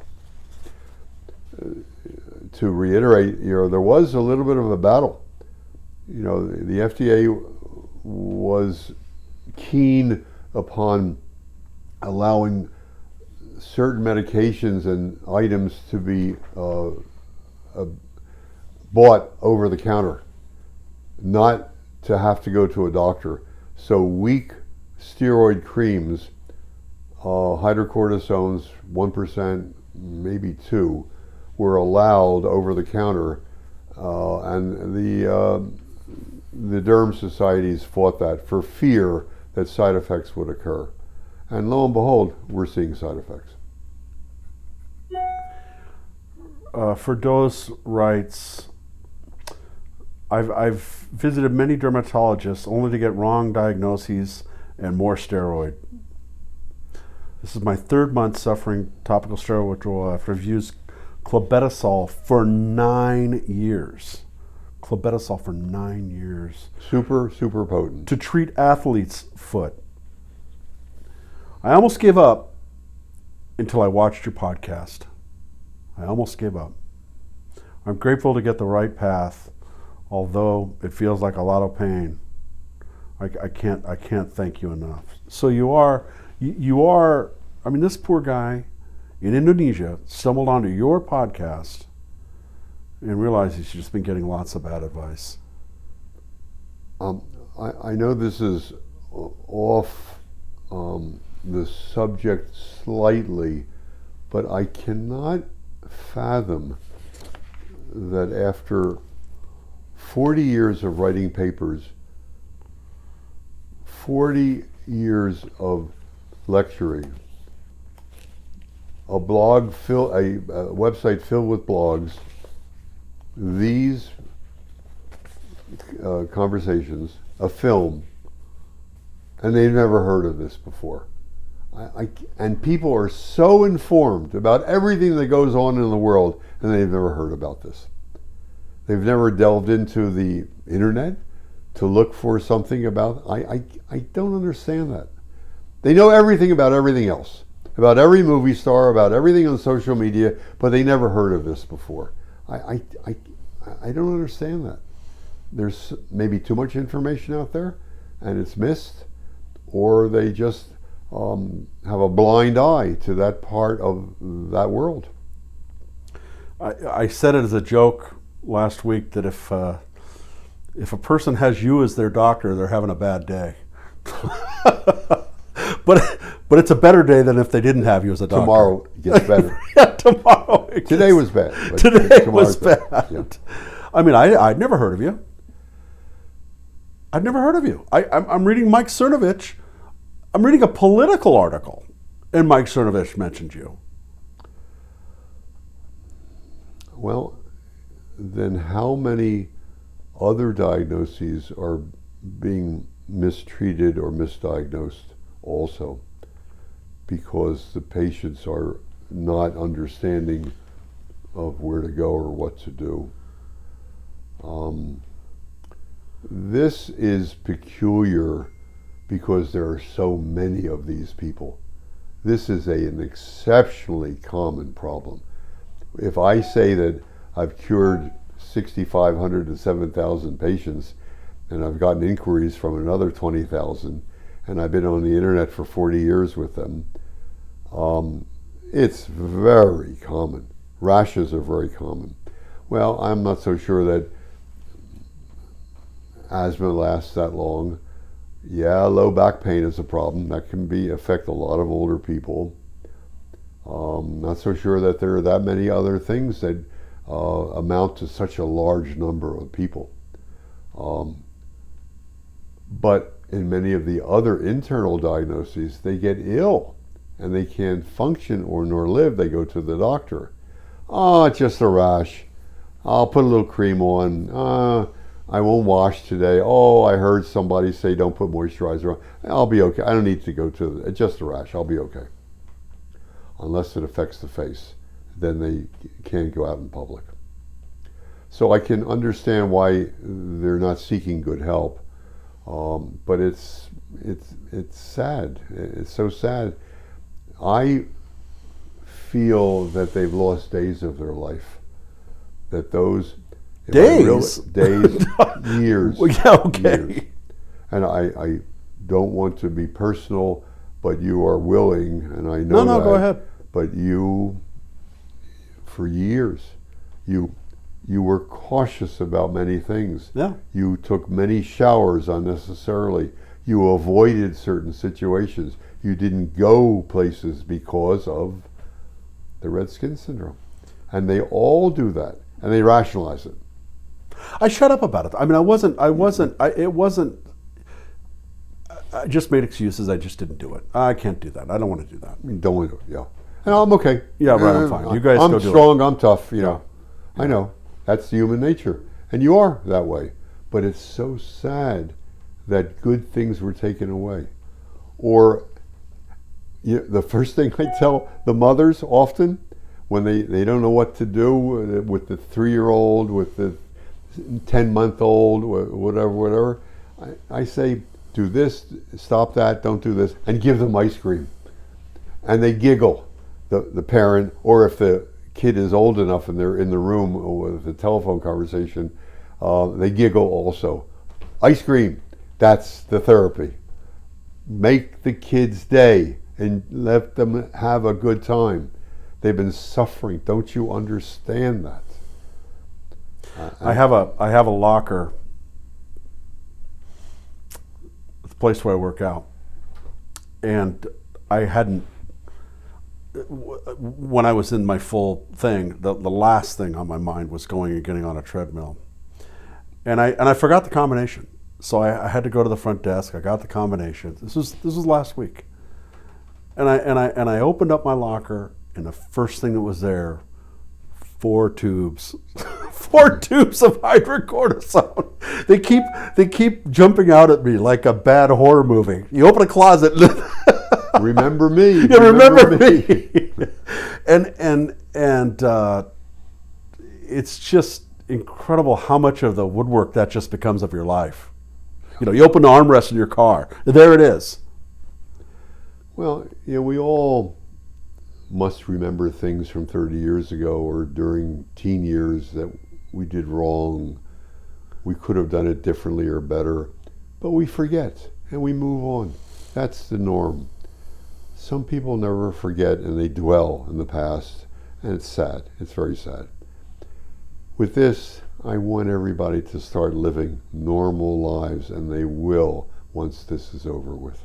[SPEAKER 2] To reiterate, there was a little bit of a battle. The FDA was keen upon allowing certain medications and items to be bought over the counter, not to have to go to a doctor. So weak steroid creams, hydrocortisones, 1%, maybe 2%, were allowed over the counter, and the derm societies fought that for fear that side effects would occur. And lo and behold, we're seeing side effects.
[SPEAKER 1] Firdos writes, I've visited many dermatologists only to get wrong diagnoses and more steroid. This is my 3rd month suffering topical steroid withdrawal after I've used clobetasol for 9 years. Clobetasol for 9 years.
[SPEAKER 2] Super potent.
[SPEAKER 1] To treat athlete's foot. I almost gave up until I watched your podcast. I almost gave up. I'm grateful to get the right path, although it feels like a lot of pain. I can't thank you enough. So you are, I mean, this poor guy in Indonesia stumbled onto your podcast and realized he's just been getting lots of bad advice.
[SPEAKER 2] I know this is off the subject slightly, but I cannot fathom that after 40 years of writing papers, 40 years of lecturing, a website filled with blogs, these conversations, a film, and they've never heard of this before. And people are so informed about everything that goes on in the world, and they've never heard about this. They've never delved into the internet to look for something about. I don't understand that. They know everything about everything else, about every movie star, about everything on social media, but they never heard of this before. I don't understand that. There's maybe too much information out there, and it's missed, or they just have a blind eye to that part of that world.
[SPEAKER 1] I said it as a joke last week that if a person has you as their doctor, they're having a bad day. But it's a better day than if they didn't have you as a doctor.
[SPEAKER 2] Tomorrow gets better.
[SPEAKER 1] Yeah, tomorrow.
[SPEAKER 2] Today was bad. But
[SPEAKER 1] Today was bad.
[SPEAKER 2] Yeah.
[SPEAKER 1] I mean, I'd never heard of you. I'd never heard of you. I'm reading Mike Cernovich. I'm reading a political article, and Mike Cernovich mentioned you.
[SPEAKER 2] Well, then how many other diagnoses are being mistreated or misdiagnosed also because the patients are not understanding of where to go or what to do? This is peculiar because there are so many of these people. This is an exceptionally common problem. If I say that I've cured 6,500 to 7,000 patients, and I've gotten inquiries from another 20,000, and I've been on the internet for 40 years with them, it's very common. Rashes are very common. Well, I'm not so sure that asthma lasts that long. Yeah, low back pain is a problem. That can affect a lot of older people. Not so sure that there are that many other things that amount to such a large number of people. But in many of the other internal diagnoses, they get ill and they can't function or nor live. They go to the doctor. Oh, it's just a rash. I'll put a little cream on. I won't wash today. Oh, I heard somebody say don't put moisturizer on. I'll be okay. I don't need to go to it's just a rash. I'll be okay. Unless it affects the face, then they can't go out in public. So I can understand why they're not seeking good help, but it's sad. It's so sad. I feel that they've lost days of their life. That those
[SPEAKER 1] days,
[SPEAKER 2] years.
[SPEAKER 1] Well, yeah, okay.
[SPEAKER 2] Years. And I don't want to be personal, but you are willing, and I know
[SPEAKER 1] No,
[SPEAKER 2] that,
[SPEAKER 1] go ahead.
[SPEAKER 2] But you, for years, you were cautious about many things.
[SPEAKER 1] Yeah.
[SPEAKER 2] You took many showers unnecessarily. You avoided certain situations. You didn't go places because of the red skin syndrome. And they all do that, and they rationalize it.
[SPEAKER 1] I shut up about it. I mean, I just made excuses. I just didn't do it. I can't do that. I don't want to do that.
[SPEAKER 2] You don't want to do it, yeah. And I'm okay.
[SPEAKER 1] Yeah, right, I'm fine. You guys
[SPEAKER 2] I'm
[SPEAKER 1] go do it.
[SPEAKER 2] strong, I'm tough, you know. I know. That's human nature. And you are that way. But it's so sad that good things were taken away. Or the first thing I tell the mothers often, when they don't know what to do with the 3-year-old, with the 10-month-old, whatever, I say, do this, stop that, don't do this, and give them ice cream. And they giggle, the parent, or if the kid is old enough and they're in the room with the telephone conversation, they giggle also. Ice cream, that's the therapy. Make the kid's day and let them have a good time. They've been suffering. Don't you understand that?
[SPEAKER 1] I have a locker, the place where I work out, and I hadn't. When I was in my full thing, the last thing on my mind was going and getting on a treadmill, and I forgot the combination. So I had to go to the front desk. I got the combination. This was last week, and I opened up my locker, and the first thing that was there, 4 tubes, 4 tubes of hydrocortisone. They keep jumping out at me like a bad horror movie. You open a closet.
[SPEAKER 2] Remember me.
[SPEAKER 1] Yeah, remember me. and it's just incredible how much of the woodwork that just becomes of your life. You know, you open the armrest in your car, and there it is.
[SPEAKER 2] Well, we all must remember things from 30 years ago or during teen years that we did wrong. We could have done it differently or better, but we forget and we move on. That's the norm. Some people never forget and they dwell in the past, and it's sad. It's very sad. With this, I want everybody to start living normal lives, and they will once this is over with.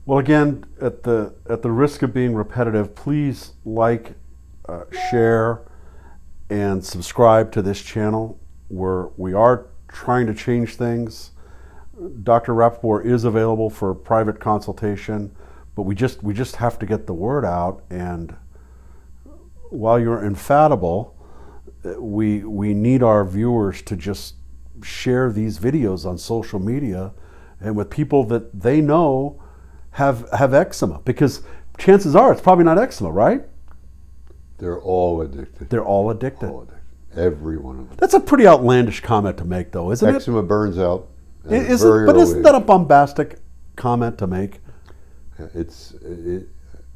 [SPEAKER 1] Well, again, at the risk of being repetitive, please like, share, and subscribe to this channel, where we are trying to change things. Dr. Rapaport is available for private consultation, but we just have to get the word out. And while you're infallible, we need our viewers to just share these videos on social media and with people that they know have eczema, because chances are it's probably not eczema, right?
[SPEAKER 2] They're all addicted.
[SPEAKER 1] They're all addicted.
[SPEAKER 2] All addicted. Every one of them.
[SPEAKER 1] That's a pretty outlandish comment to make, though, isn't it?
[SPEAKER 2] Eczema burns out.
[SPEAKER 1] Isn't that a bombastic comment to make?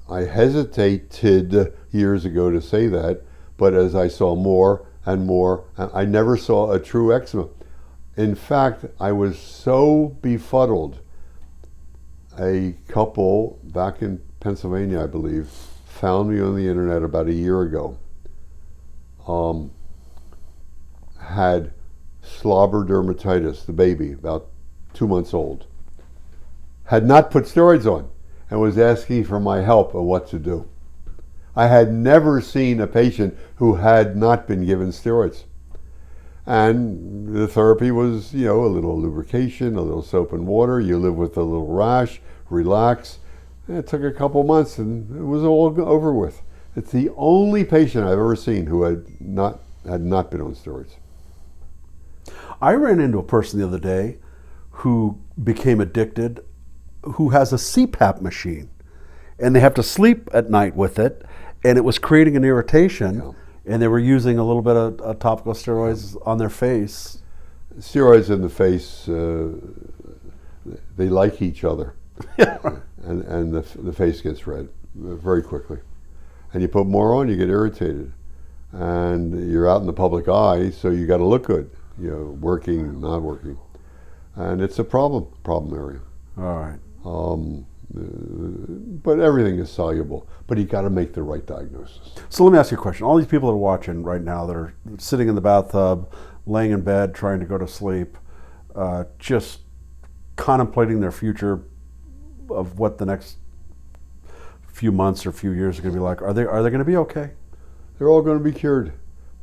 [SPEAKER 2] I hesitated years ago to say that, but as I saw more and more, I never saw a true eczema. In fact, I was so befuddled. A couple back in Pennsylvania, I believe, found me on the internet about a year ago. Had slobber dermatitis, the baby, about 2 months old. Had not put steroids on and was asking for my help on what to do. I had never seen a patient who had not been given steroids. And the therapy was, a little lubrication, a little soap and water. You live with a little rash, relax. And it took a couple months and it was all over with. It's the only patient I've ever seen who had not been on steroids.
[SPEAKER 1] I ran into a person the other day who became addicted, who has a CPAP machine, and they have to sleep at night with it, and it was creating an irritation. Yeah. And they were using a little bit of topical steroids on their face.
[SPEAKER 2] Steroids in the face, they like each other. and the face gets red very quickly. And you put more on, you get irritated. And you're out in the public eye, so you got to look good, working, not working. And it's a problem area.
[SPEAKER 1] All right.
[SPEAKER 2] But everything is soluble. But you got to make the right diagnosis.
[SPEAKER 1] So let me ask you a question. All these people that are watching right now, that are sitting in the bathtub, laying in bed, trying to go to sleep, just contemplating their future of what the next few months or few years are going to be like. Are they going to be okay?
[SPEAKER 2] They're all going to be cured.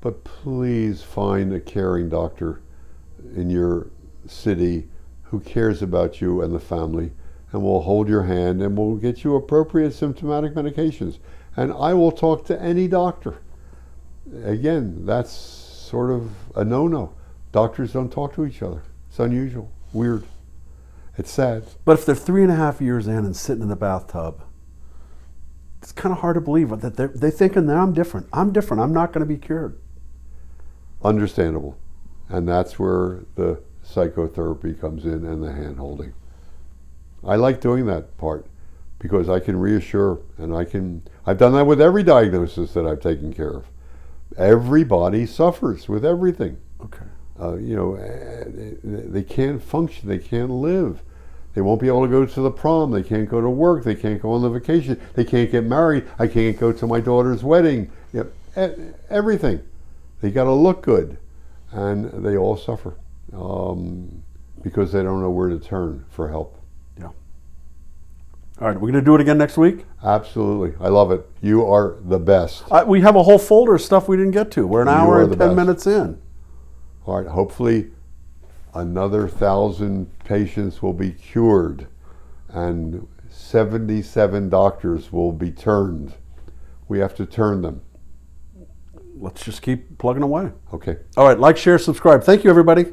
[SPEAKER 2] But please find a caring doctor in your city who cares about you and the family, and we'll hold your hand and we'll get you appropriate symptomatic medications. And I will talk to any doctor. Again, that's sort of a no-no. Doctors don't talk to each other. It's unusual, weird. It's sad.
[SPEAKER 1] But if they're 3.5 years in and sitting in the bathtub, it's kind of hard to believe that they're thinking that I'm different. I'm different. I'm not going to be cured.
[SPEAKER 2] Understandable. And that's where the psychotherapy comes in and the hand-holding. I like doing that part because I can reassure, and I've done that with every diagnosis that I've taken care of. Everybody suffers with everything.
[SPEAKER 1] Okay.
[SPEAKER 2] They can't function, they can't live. They won't be able to go to the prom, they can't go to work, they can't go on the vacation, they can't get married, I can't go to my daughter's wedding. Everything. They got to look good, and they all suffer because they don't know where to turn for help.
[SPEAKER 1] Yeah. All right, we're going to do it again next week?
[SPEAKER 2] Absolutely. I love it. You are the best.
[SPEAKER 1] We have a whole folder of stuff we didn't get to. We're an hour and 10
[SPEAKER 2] best.
[SPEAKER 1] minutes in.
[SPEAKER 2] All right, hopefully another 1,000 patients will be cured and 77 doctors will be turned. We have to turn them.
[SPEAKER 1] Let's just keep plugging away.
[SPEAKER 2] Okay.
[SPEAKER 1] All right, like, share, subscribe. Thank you, everybody.